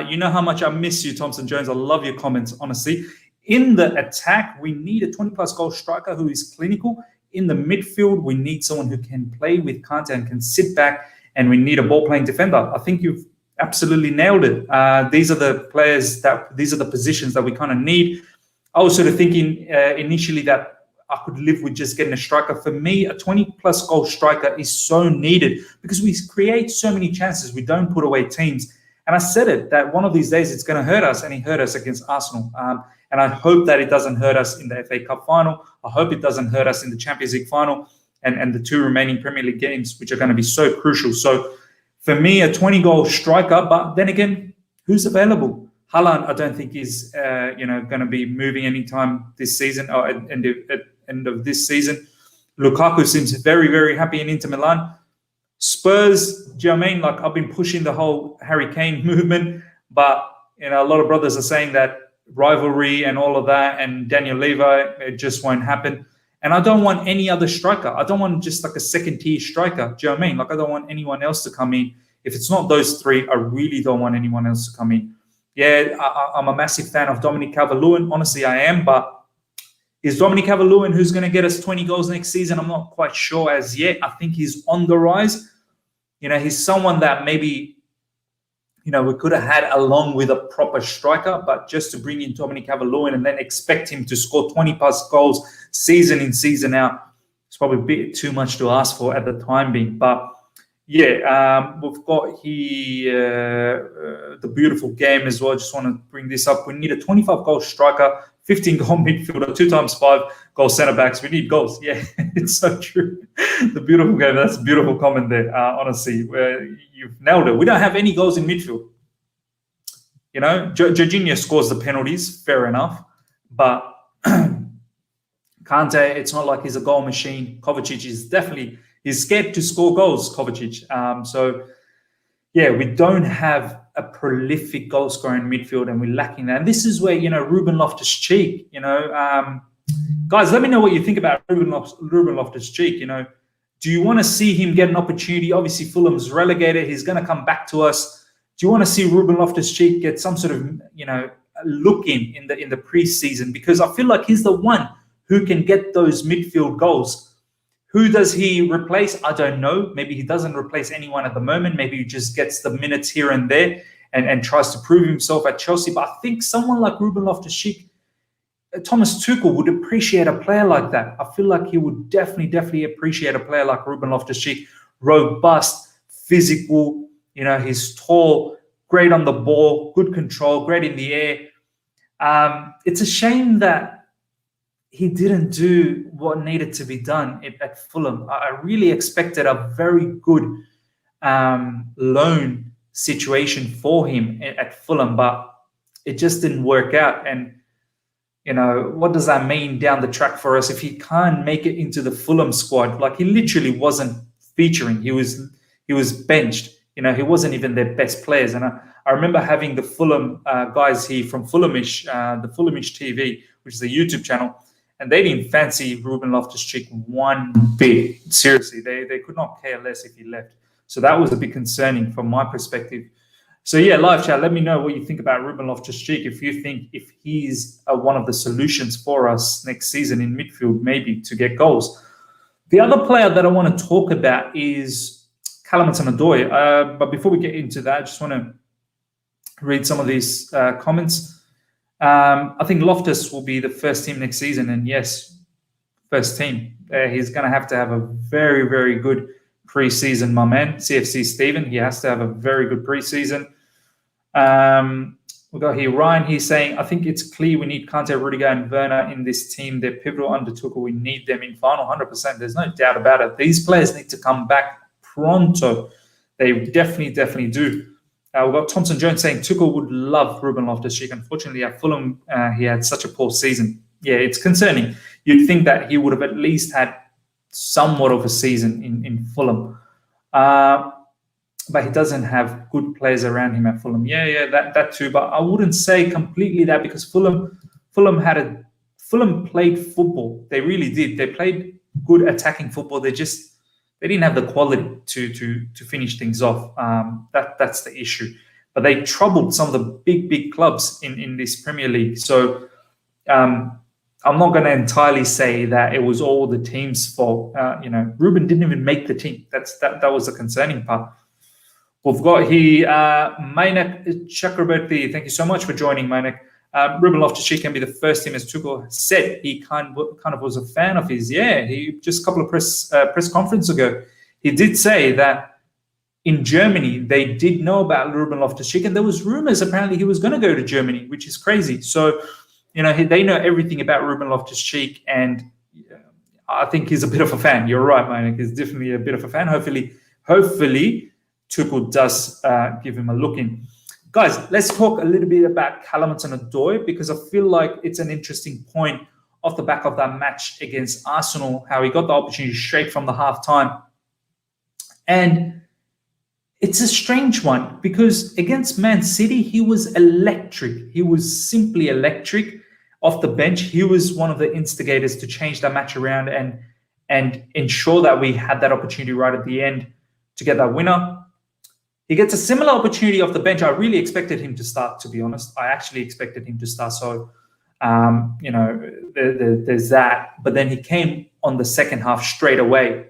You know how much I miss you, Thompson Jones. I love your comments, honestly. In the attack, we need a 20-plus goal striker who is clinical. In the midfield, we need someone who can play with Kante and can sit back, and we need a ball-playing defender. I think you've absolutely nailed it. These are the positions that we kind of need. I was sort of thinking initially that I could live with just getting a striker. For me, a 20-plus goal striker is so needed because we create so many chances. We don't put away teams. And I said it, that one of these days it's going to hurt us, and it hurt us against Arsenal. And I hope that it doesn't hurt us in the FA Cup final. I hope it doesn't hurt us in the Champions League final and the 2 remaining Premier League games, which are going to be so crucial. So for me, a 20-goal striker, but then again, who's available? Haaland, I don't think is going to be moving anytime this season or at end of this season. Lukaku seems very, very happy in Inter Milan. Spurs, do you know what I mean? Like, I've been pushing the whole Harry Kane movement, but a lot of brothers are saying that rivalry and all of that and Daniel Levy, it just won't happen. And I don't want any other striker. I don't want just like a second-tier striker. Do you know what I mean? Like, I don't want anyone else to come in. If it's not those 3, I really don't want anyone else to come in. I'm a massive fan of Dominic Calvert-Lewin. Honestly, I am. But is Dominic Calvert-Lewin who's going to get us 20 goals next season? I'm not quite sure as yet. I think he's on the rise. He's someone that maybe we could have had along with a proper striker, but just to bring in Dominic Calvert-Lewin and then expect him to score 20-plus goals season in, season out, it's probably a bit too much to ask for at the time being. But we've got here the beautiful game as well. I just want to bring this up. We need a 25-goal striker 15-goal midfielder, 2 times 5-goal centre backs. We need goals. Yeah, it's so true. The beautiful game. That's a beautiful comment there. Honestly, where you've nailed it. We don't have any goals in midfield. You know, Jorginho scores the penalties, fair enough, but Kante, it's not like he's a goal machine. Kovacic is definitely, he's scared to score goals, Kovacic. So, yeah, we don't have a prolific goal scorer in midfield, and we're lacking that. And this is where, you know, Ruben Loftus-Cheek, you know, guys, let me know what you think about Ruben Loftus-Cheek. You know, do you want to see him get an opportunity? Obviously, Fulham's relegated. He's going to come back to us. Do you want to see Ruben Loftus-Cheek get some sort of, you know, look in the preseason? Because I feel like he's the one who can get those midfield goals. Who does he replace? I don't know. Maybe he doesn't replace anyone at the moment. Maybe he just gets the minutes here and there and tries to prove himself at Chelsea. But I think someone like Ruben Loftus-Cheek, Thomas Tuchel would appreciate a player like that. I feel like he would definitely appreciate a player like Ruben Loftus-Cheek. Robust, physical, you know, he's tall, great on the ball, good control, great in the air. It's a shame that he didn't do what needed to be done at Fulham. I really expected a very good loan situation for him at Fulham, but it just didn't work out. And, you know, what does that mean down the track for us if he can't make it into the Fulham squad? Like, he literally wasn't featuring. He was benched. You know, he wasn't even their best players. And I remember having the Fulham guys here from Fulhamish, the Fulhamish TV, which is a YouTube channel, and they didn't fancy Ruben Loftus-Cheek one bit. Seriously, they could not care less if he left. So that was a bit concerning from my perspective. So yeah, live chat, let me know what you think about Ruben Loftus-Cheek. If you think if he's one of the solutions for us next season in midfield, maybe to get goals. The other player that I want to talk about is Callum Hudson-Odoi. But before we get into that, I just want to read some of these comments. I think Loftus will be the first team next season. And yes, first team. He's going to have a very, very good preseason, my man. CFC Stephen, he has to have a very good preseason. We've got here Ryan. He's saying, I think it's clear we need Kante, Rudiger, and Werner in this team. They're pivotal under Tuchel. We need them in final 100%. There's no doubt about it. These players need to come back pronto. They definitely do. We've got Thompson Jones saying Tuchel would love Ruben Loftus-Cheek. Unfortunately, at Fulham, he had such a poor season. Yeah, it's concerning. You'd think that he would have at least had somewhat of a season in Fulham. But he doesn't have good players around him at Fulham. Yeah, that too. But I wouldn't say completely that, because Fulham played football. They really did. They played good attacking football. They didn't have the quality to finish things off. That's the issue. But they troubled some of the big clubs in this Premier League. So I'm not going to entirely say that it was all the team's fault. You know, Ruben didn't even make the team. That was the concerning part. We've got here Mainak Chakraborty. Thank you so much for joining, Mainak. Ruben Loftus-Cheek can be the first team, as Tuchel said. He kind of was a fan of his. Yeah, he just a couple of press conference ago, he did say that in Germany they did know about Ruben Loftus-Cheek, and there was rumors apparently he was going to go to Germany, which is crazy. So, you know, they know everything about Ruben Loftus-Cheek, and I think he's a bit of a fan. You're right, Mainak. He's definitely a bit of a fan. Hopefully, Tuchel does give him a look in. Guys, let's talk a little bit about Callum Hudson-Odoi, because I feel like it's an interesting point off the back of that match against Arsenal, how he got the opportunity straight from the half-time. And it's a strange one, because against Man City, he was electric. He was simply electric off the bench. He was one of the instigators to change that match around and ensure that we had that opportunity right at the end to get that winner. He gets a similar opportunity off the bench. I really expected him to start, to be honest. I actually expected him to start. So, you know, there's that. But then he came on the second half straight away.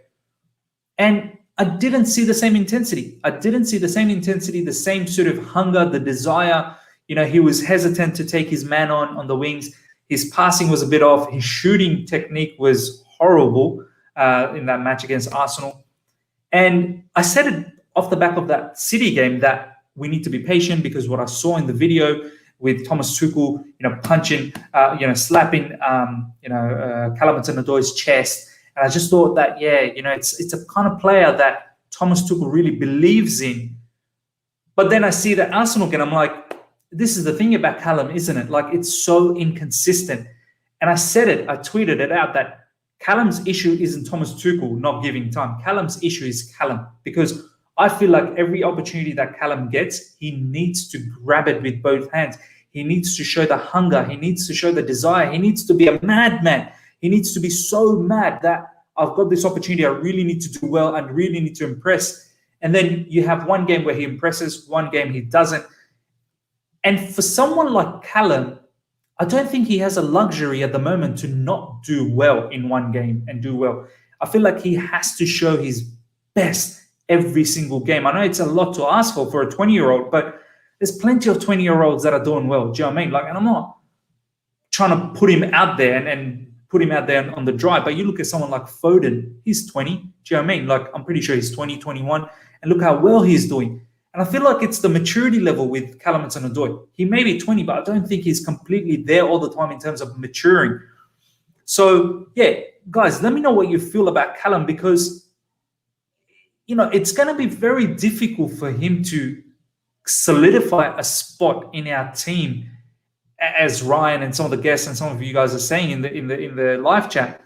And I didn't see the same intensity. The same sort of hunger, the desire. You know, he was hesitant to take his man on the wings. His passing was a bit off. His shooting technique was horrible in that match against Arsenal. And I said it off the back of that City game that we need to be patient, because what I saw in the video, with Thomas Tuchel, punching, slapping, Callum Hudson-Odoi's chest. And I just thought that, it's a kind of player that Thomas Tuchel really believes in. But then I see that Arsenal game, I'm like, this is the thing about Callum, isn't it? Like, it's so inconsistent. And I said it, I tweeted it out that Callum's issue isn't Thomas Tuchel not giving time. Callum's issue is Callum, because I feel like every opportunity that Callum gets, he needs to grab it with both hands. He needs to show the hunger. He needs to show the desire. He needs to be a madman. He needs to be so mad that I've got this opportunity. I really need to do well and really need to impress. And then you have one game where he impresses, one game he doesn't. And for someone like Callum, I don't think he has a luxury at the moment to not do well in one game and do well. I feel like he has to show his best every single game. I know it's a lot to ask for a 20-year-old, but there's plenty of 20-year-olds that are doing well. Do you know what I mean? Like, and I'm not trying to put him out there and put him out there on the drive, but you look at someone like Foden, he's 20. Do you know what I mean? Like, I'm pretty sure he's 20, 21, and look how well he's doing. And I feel like it's the maturity level with Callum Hudson-Odoi. He may be 20, but I don't think he's completely there all the time in terms of maturing. So, yeah, guys, let me know what you feel about Callum, because, it's going to be very difficult for him to solidify a spot in our team, as Ryan and some of the guests and some of you guys are saying in the live chat.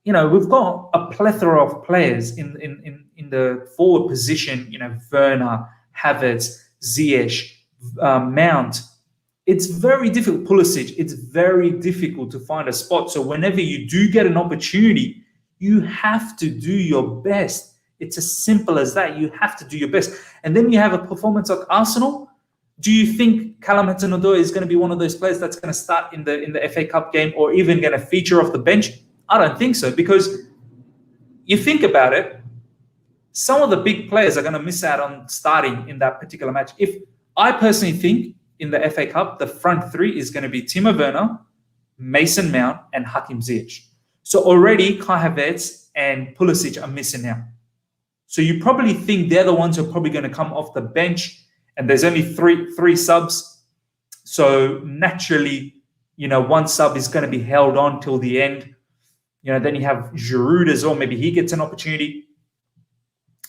We've got a plethora of players in the forward position. Werner, Havertz, Ziyech, Mount. It's very difficult. Pulisic. It's very difficult to find a spot. So whenever you do get an opportunity, you have to do your best. It's as simple as that. You have to do your best. And then you have a performance like Arsenal. Do you think Callum Hudson-Odoi is going to be one of those players that's going to start in the FA Cup game or even going to feature off the bench? I don't think so, because you think about it, some of the big players are going to miss out on starting in that particular match. If I personally think in the FA Cup, the front three is going to be Timo Werner, Mason Mount, and Hakim Ziyech. So already Kai Havertz and Pulisic are missing out. So you probably think they're the ones who are probably going to come off the bench, and there's only three subs. So naturally, one sub is going to be held on till the end. Then you have Giroud as well. Maybe he gets an opportunity.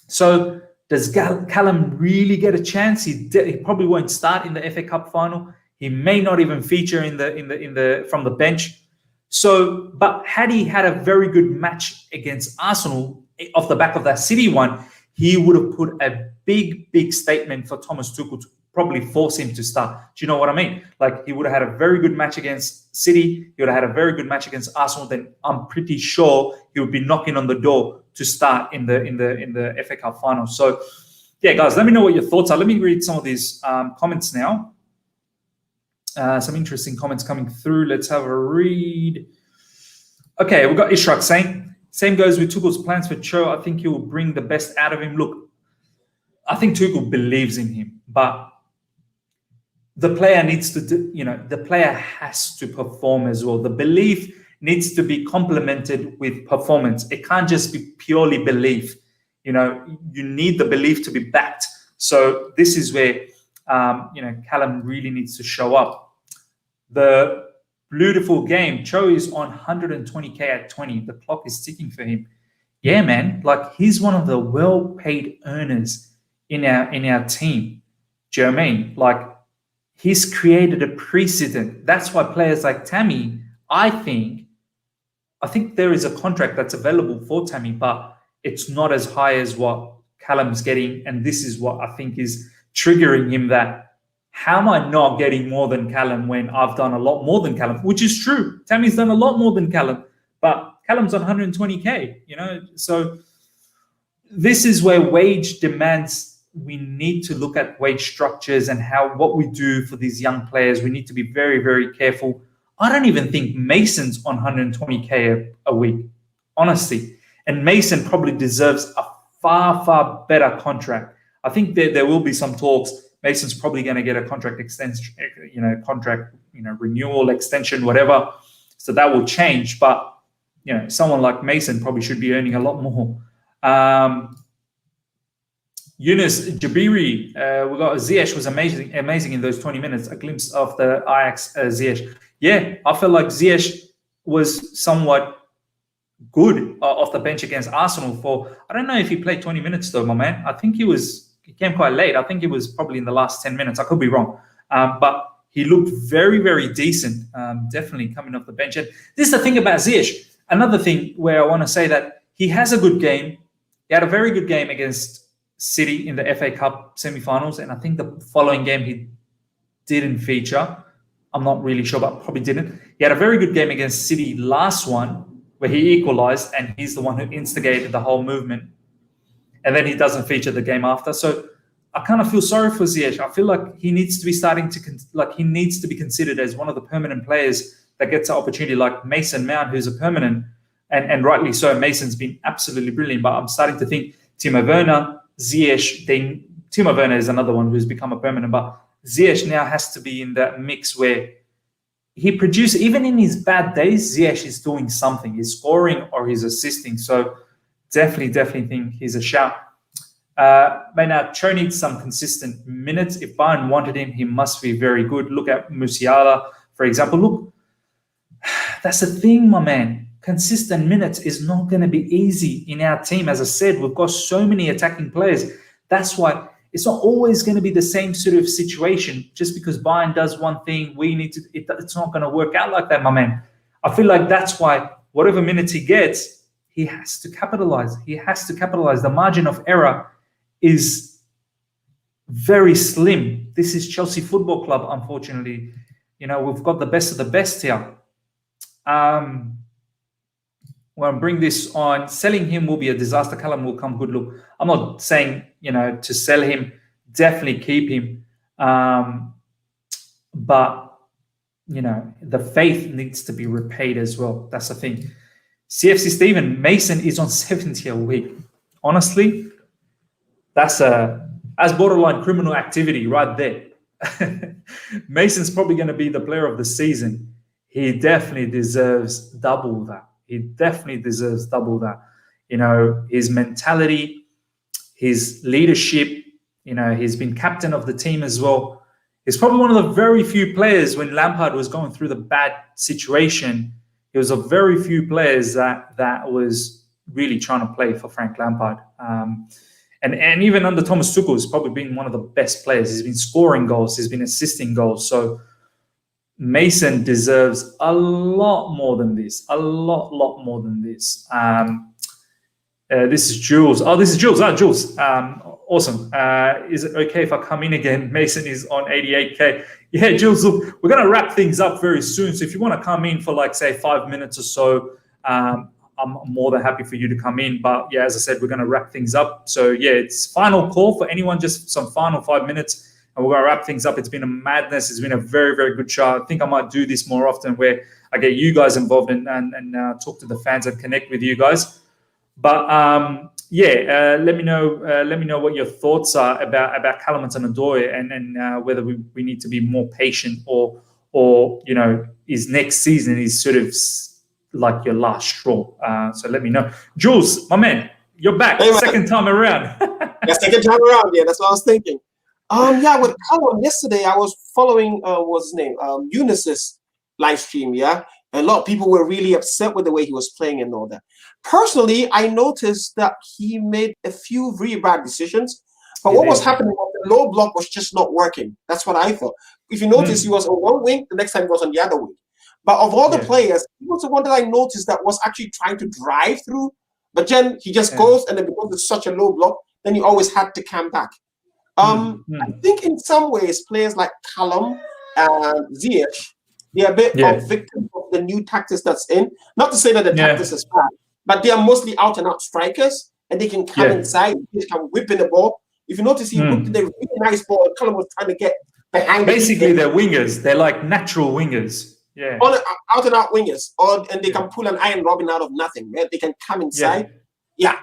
So does Callum really get a chance? He probably won't start in the FA Cup final. He may not even feature in the from the bench. So, but had he had a very good match against Arsenal off the back of that City one, he would have put a big statement for Thomas Tuchel to probably force him to start. Do you know what I mean? Like, he would have had a very good match against City. He would have had a very good match against Arsenal. Then I'm pretty sure he would be knocking on the door to start in the FA Cup final. So, yeah, guys, let me know what your thoughts are. Let me read some of these comments now. Some interesting comments coming through. Let's have a read. Okay, we've got Ishraq saying, same goes with Tuchel's plans for Cho. I think he will bring the best out of him. Look, I think Tuchel believes in him, but the player needs to, the player has to perform as well. The belief needs to be complemented with performance. It can't just be purely belief. You need the belief to be backed. So this is where, Callum really needs to show up. The beautiful game. Cho is on 120K at 20. The clock is ticking for him. Yeah, man. Like, he's one of the well-paid earners in our team. Do you know what I mean? Like, he's created a precedent. That's why players like Tammy, I think there is a contract that's available for Tammy, but it's not as high as what Callum's getting. And this is what I think is triggering him, that how am I not getting more than Callum when I've done a lot more than Callum? Which is true. Tammy's done a lot more than Callum, but Callum's on 120K, So this is where wage demands, we need to look at wage structures and what we do for these young players. We need to be very, very careful. I don't even think Mason's on 120K a week, honestly. And Mason probably deserves a far, far better contract. I think there will be some talks. Mason's probably going to get a contract extension, renewal, extension, whatever. So that will change. But, someone like Mason probably should be earning a lot more. Yunus Jabiri, we got Ziyech was amazing in those 20 minutes. A glimpse of the Ajax Ziyech. Yeah, I feel like Ziyech was somewhat good off the bench against Arsenal for, I don't know if he played 20 minutes though, my man. I think he came quite late. I think it was probably in the last 10 minutes. I could be wrong. But he looked very, very decent, definitely coming off the bench. And this is the thing about Ziyech. Another thing where I want to say that he has a good game. He had a very good game against City in the FA Cup semi-finals. And I think the following game he didn't feature. I'm not really sure, but probably didn't. He had a very good game against City last one, where he equalized, and he's the one who instigated the whole movement. And then he doesn't feature the game after. So I kind of feel sorry for Ziyech. I feel like he needs to be he needs to be considered as one of the permanent players that gets an opportunity, like Mason Mount, who's a permanent, and rightly so. Mason's been absolutely brilliant, but I'm starting to think Timo Werner, Ziyech, Timo Werner is another one who's become a permanent, but Ziyech now has to be in that mix where he produces, even in his bad days, Ziyech is doing something. He's scoring or he's assisting. So definitely think he's a shout. But now Cho needs some consistent minutes. If Bayern wanted him, he must be very good. Look at Musiala, for example. Look, that's the thing, my man. Consistent minutes is not going to be easy in our team. As I said, we've got so many attacking players. That's why it's not always going to be the same sort of situation. Just because Bayern does one thing, it's not going to work out like that, my man. I feel like that's why whatever minutes he gets, he has to capitalize. He has to capitalize. The margin of error is very slim. This is Chelsea Football Club, unfortunately. You know, we've got the best of the best here. We'll bring this on. Selling him will be a disaster. Callum will come good. Look, I'm not saying, to sell him. Definitely keep him. But, the faith needs to be repaid as well. That's the thing. CFC Stephen, Mason is on 70 a week. Honestly, that's borderline criminal activity right there. Mason's probably going to be the player of the season. He definitely deserves double that. His mentality, his leadership, he's been captain of the team as well. He's probably one of the very few players when Lampard was going through the bad situation. He was a very few players that was really trying to play for Frank Lampard. And even under Thomas Tuchel, he's probably been one of the best players. He's been scoring goals. He's been assisting goals. So Mason deserves a lot more than this. A lot more than this. This is Jules. Oh, this is Jules. Jules. Awesome. Is it okay if I come in again? Mason is on 88K. Yeah, Jules, look, we're going to wrap things up very soon. So if you want to come in for say 5 minutes or so, I'm more than happy for you to come in. But yeah, as I said, we're going to wrap things up. So yeah, it's final call for anyone, just some final 5 minutes. And we're going to wrap things up. It's been a madness. It's been a very, very good show. I think I might do this more often where I get you guys involved and talk to the fans and connect with you guys. But let me know what your thoughts are about Callum Hudson-Odoi and whether we need to be more patient or is next season is sort of like your last straw. So let me know. Jules, my man, you're back. Hey, second time around. Yeah, second time around. Yeah, that's what I was thinking. With Callum yesterday, I was following what's his name, Yunus's live stream. Yeah, a lot of people were really upset with the way he was playing and all that. Personally, I noticed that he made a few really bad decisions. But what was happening was the low block was just not working. That's what I thought. If you notice, he was on one wing, the next time he was on the other wing. But of all the players, he was the one that I noticed that was actually trying to drive through. But then he just goes, and then because it's such a low block, then you always had to come back. I think in some ways, players like Callum and Ziyech, they're a bit of victims of the new tactics that's in. Not to say that the tactics is bad, but they are mostly out-and-out strikers, and they can come inside, they can whip in the ball. If you notice, he whipped a really nice ball, and Callum was trying to get behind. Basically, they're wingers. They're like natural wingers. Yeah. Out-and-out wingers, and they can pull an Iron Robin out of nothing. Right? They can come inside. Yeah.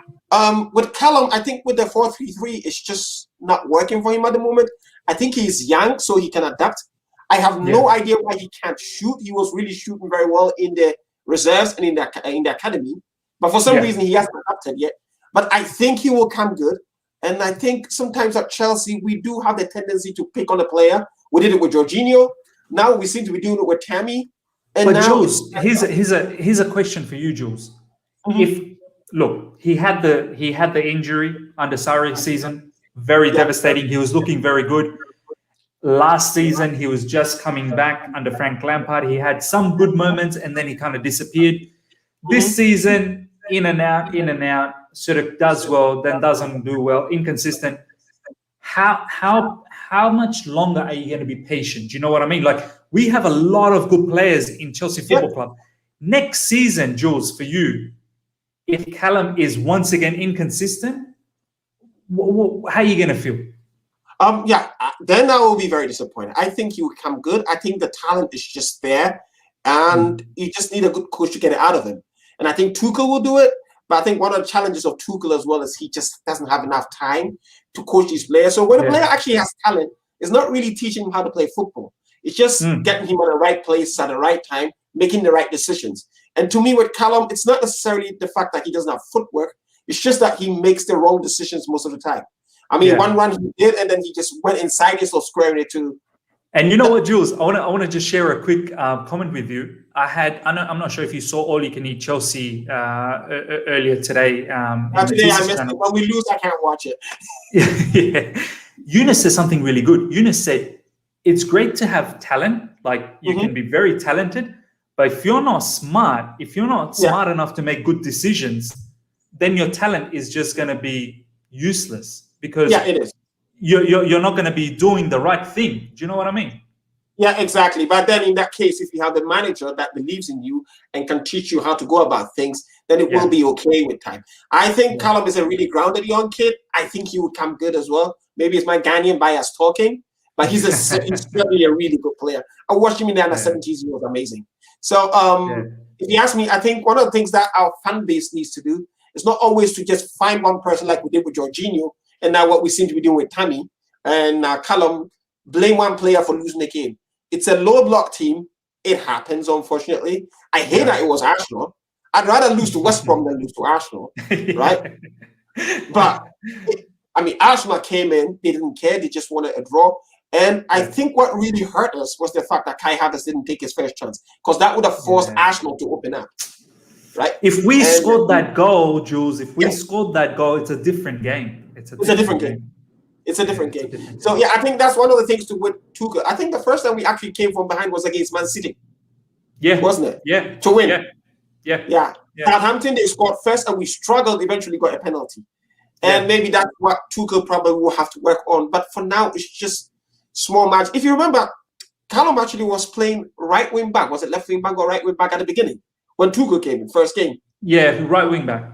With Callum, I think with the 4-3-3, it's just not working for him at the moment. I think he's young, so he can adapt. I have no idea why he can't shoot. He was really shooting very well in the reserves and in the academy. But for some reason, he hasn't adapted yet. But I think he will come good. And I think sometimes at Chelsea, we do have the tendency to pick on a player. We did it with Jorginho. Now we seem to be doing it with Tammy. And but now Jules, here's a question for you, Jules. If look, he had the injury under Sarri's season, very devastating. He was looking very good. Last season, he was just coming back under Frank Lampard. He had some good moments, and then he kind of disappeared. This season, in and out, sort of does well, then doesn't do well, inconsistent. How much longer are you going to be patient? Do you know what I mean? Like, we have a lot of good players in Chelsea Football Club. Next season, Jules, for you, if Callum is once again inconsistent, how are you going to feel? Then I will be very disappointed. I think he will come good. I think the talent is just there, and you just need a good coach to get it out of him. And I think Tuchel will do it. But I think one of the challenges of Tuchel as well is he just doesn't have enough time to coach these players. So when a player actually has talent, it's not really teaching him how to play football. It's just getting him on the right place at the right time, making the right decisions. And to me, with Callum, it's not necessarily the fact that he doesn't have footwork. It's just that he makes the wrong decisions most of the time. I mean, one run he did, and then he just went inside instead of squaring it to. And you know what, Jules? I want to just share a quick comment with you. I'm not sure if you saw All You Can Eat Chelsea earlier today. Today I missed it. When we lose, I can't watch it. Yeah. Eunice said something really good. Eunice said, it's great to have talent. Like, you can be very talented. But if you're not smart, smart enough to make good decisions, then your talent is just going to be useless. Because it is. You're not going to be doing the right thing. Do you know what I mean? Yeah, exactly. But then in that case, if you have the manager that believes in you and can teach you how to go about things, then it will be okay with time. I think Callum is a really grounded young kid. I think he would come good as well. Maybe it's my Ghanaian bias talking, but he's certainly a really good player. I watched him in the under-17s. He was amazing. So if you ask me, I think one of the things that our fan base needs to do is not always to just find one person like we did with Jorginho, and now what we seem to be doing with Tammy and Callum, blame one player for losing the game. It's a low block team. It happens, unfortunately. I hate that it was Arsenal. I'd rather lose to West Brom than lose to Arsenal, right? But, Arsenal came in. They didn't care. They just wanted a draw. And I think what really hurt us was the fact that Kai Havertz didn't take his first chance, because that would have forced Arsenal to open up, right? If we scored that goal, Jules, scored that goal, it's a different game. It's a different game. It's a different game. So, I think that's one of the things with Tuchel. I think the first time we actually came from behind was against Man City. Yeah. Wasn't it? Yeah. To win. Yeah. Southampton, they scored first and we struggled, eventually got a penalty. And maybe that's what Tuchel probably will have to work on. But for now, it's just small match. If you remember, Callum actually was playing right wing back. Was it left wing back or right wing back at the beginning when Tuchel came in, first game? Yeah, right wing back.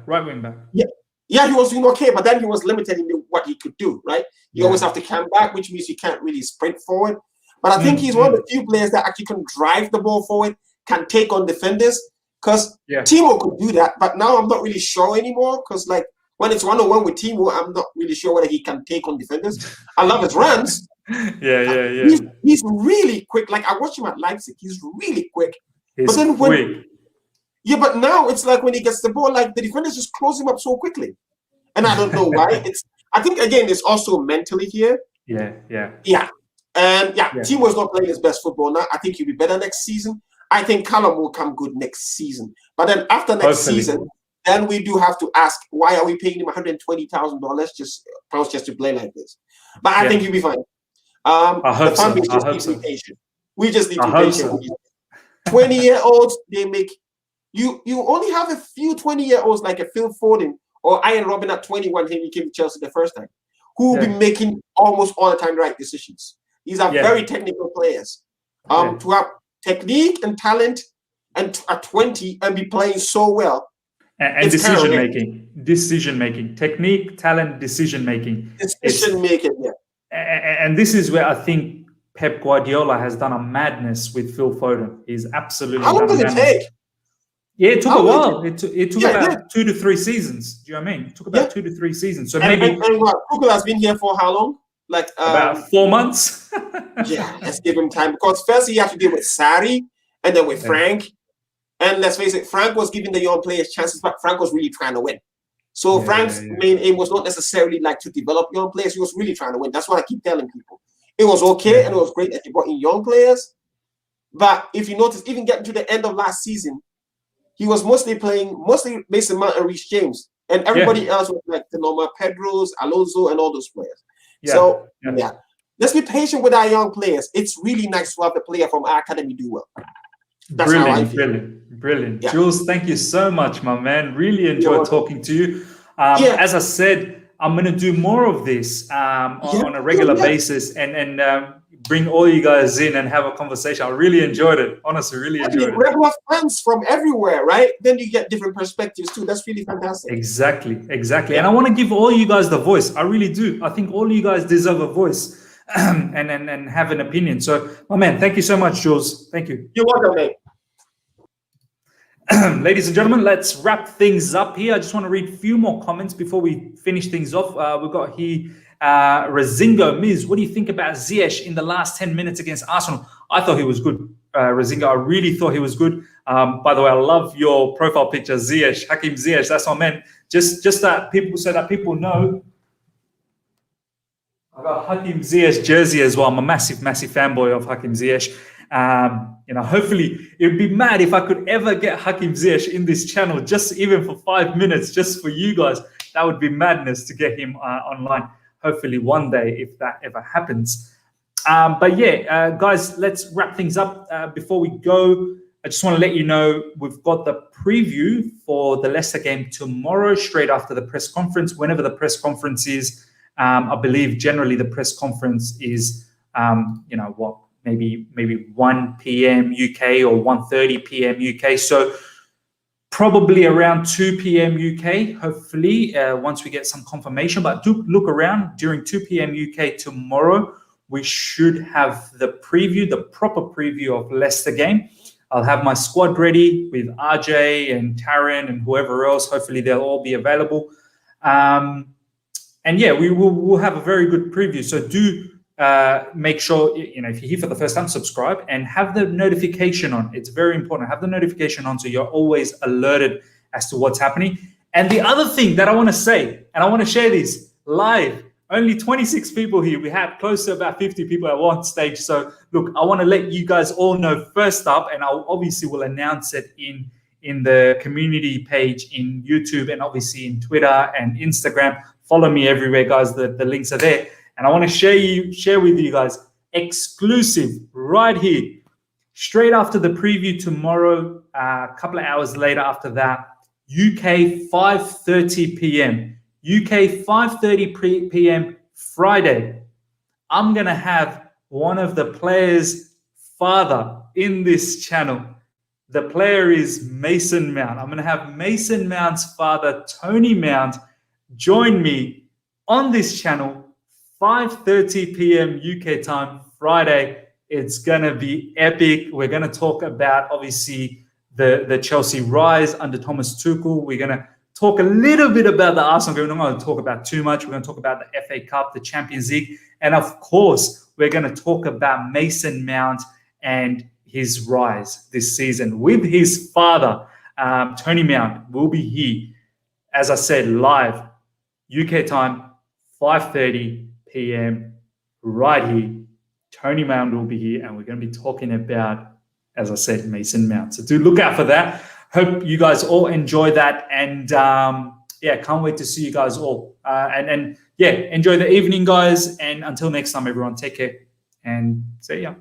Yeah, he was doing okay, but then he was limited in what he could do, right? You always have to come back, which means you can't really sprint forward. But I think he's one of the few players that actually can drive the ball forward, can take on defenders, because Timo could do that. But now I'm not really sure anymore, because like when it's one-on-one with Timo, I'm not really sure whether he can take on defenders. I love his runs. He's really quick. Like, I watched him at Leipzig. He's really quick. But now it's like when he gets the ball, like the defenders just close him up so quickly. And I don't know why. I think, again, it's also mentally here. Yeah. And Timo's not playing his best football now. I think he'll be better next season. I think Callum will come good next season. But then after next season, then we do have to ask, why are we paying him $120,000 just to play like this? But I think he'll be fine. The fan base just needs to be patient. We just need to be patient. 20-year-olds, they make... You only have a few 20-year-olds like a Phil Foden or Ian Robin at 21 when he came to Chelsea the first time, who will be making almost all the time the right decisions. These are very technical players. To have technique and talent and at 20 and be playing so well. And decision making, technique, talent, decision making. And this is where I think Pep Guardiola has done a madness with Phil Foden. He's absolutely. How long did it take? Yeah, it took a while. It took about 2 to 3 seasons. Do you know what I mean? It took about 2 to 3 seasons. So maybe Tuchel has been here for how long? Like about 4 months. Let's give him time, because first he had to deal with Sarri and then with Frank. And let's face it, Frank was giving the young players chances, but Frank was really trying to win. So Frank's main aim was not necessarily like to develop young players. He was really trying to win. That's what I keep telling people. It was okay and it was great that he brought in young players. But if you notice, even getting to the end of last season, he was mostly Mason Mount and Reece James. And everybody else was like Tanoma, Pedros, Alonso, and all those players. So, let's be patient with our young players. It's really nice to have a player from our academy do well. That's Brilliant. Yeah. Jules, thank you so much, my man. Really enjoyed talking to you. As I said, I'm going to do more of this on a regular basis and bring all you guys in and have a conversation. I really enjoyed it. Honestly, really enjoyed it. Regular fans from everywhere, right? Then you get different perspectives too. That's really fantastic. Exactly. And I want to give all you guys the voice. I really do. I think all you guys deserve a voice and have an opinion. So, my man, thank you so much, Jules. Thank you. You're welcome, mate. Ladies and gentlemen, let's wrap things up here. I just want to read a few more comments before we finish things off. We've got here Razingo, MIZ, what do you think about Ziyech in the last 10 minutes against Arsenal? I thought he was good, Razingo. I really thought he was good. By the way, I love your profile picture, Ziyech, Hakim Ziyech. That's what I meant. Just that people, so that people know. I got Hakim Ziyech jersey as well. I'm a massive fanboy of Hakim Ziyech. Hopefully it would be mad if I could ever get Hakim Ziyech in this channel, just even for 5 minutes, just for you guys. That would be madness to get him online. Hopefully one day, if that ever happens. Guys, let's wrap things up. Before we go, I just want to let you know we've got the preview for the Leicester game tomorrow, straight after the press conference, whenever the press conference is. I believe generally the press conference is, maybe 1 p.m. UK or 1:30 p.m. UK. So probably around 2 p.m. UK, hopefully, once we get some confirmation. But do look around during 2 p.m. UK tomorrow. We should have the preview, the proper preview of Leicester game. I'll have my squad ready with RJ and Taryn and whoever else. Hopefully they'll all be available. We'll have a very good preview. So do make sure, if you're here for the first time, subscribe and have the notification on. It's very important. Have the notification on so you're always alerted as to what's happening. And the other thing that I want to say, and I want to share this live, only 26 people here. We had close to about 50 people at one stage. So look, I want to let you guys all know first up, and I'll obviously will announce it in the community page in YouTube and obviously in Twitter and Instagram. Follow me everywhere, guys. The links are there. And I want to share with you guys exclusive right here, straight after the preview tomorrow, a couple of hours later after that, UK 5:30 p.m. UK 5:30 p.m. Friday. I'm going to have one of the players' father in this channel. The player is Mason Mount. I'm going to have Mason Mount's father, Tony Mount, join me on this channel, 5:30 p.m. UK time, Friday. It's going to be epic. We're going to talk about, obviously, the Chelsea rise under Thomas Tuchel. We're going to talk a little bit about the Arsenal game. We're not going to talk about too much. We're going to talk about the FA Cup, the Champions League. And, of course, we're going to talk about Mason Mount and his rise this season with his father, Tony Mount, will be here, as I said, live, UK time, 5:30 p.m. right here. Tony Mount will be here, and we're going to be talking about, as I said, Mason Mount. So do look out for that. Hope you guys all enjoy that, and can't wait to see you guys all. Enjoy the evening, guys. And until next time, everyone, take care and see ya.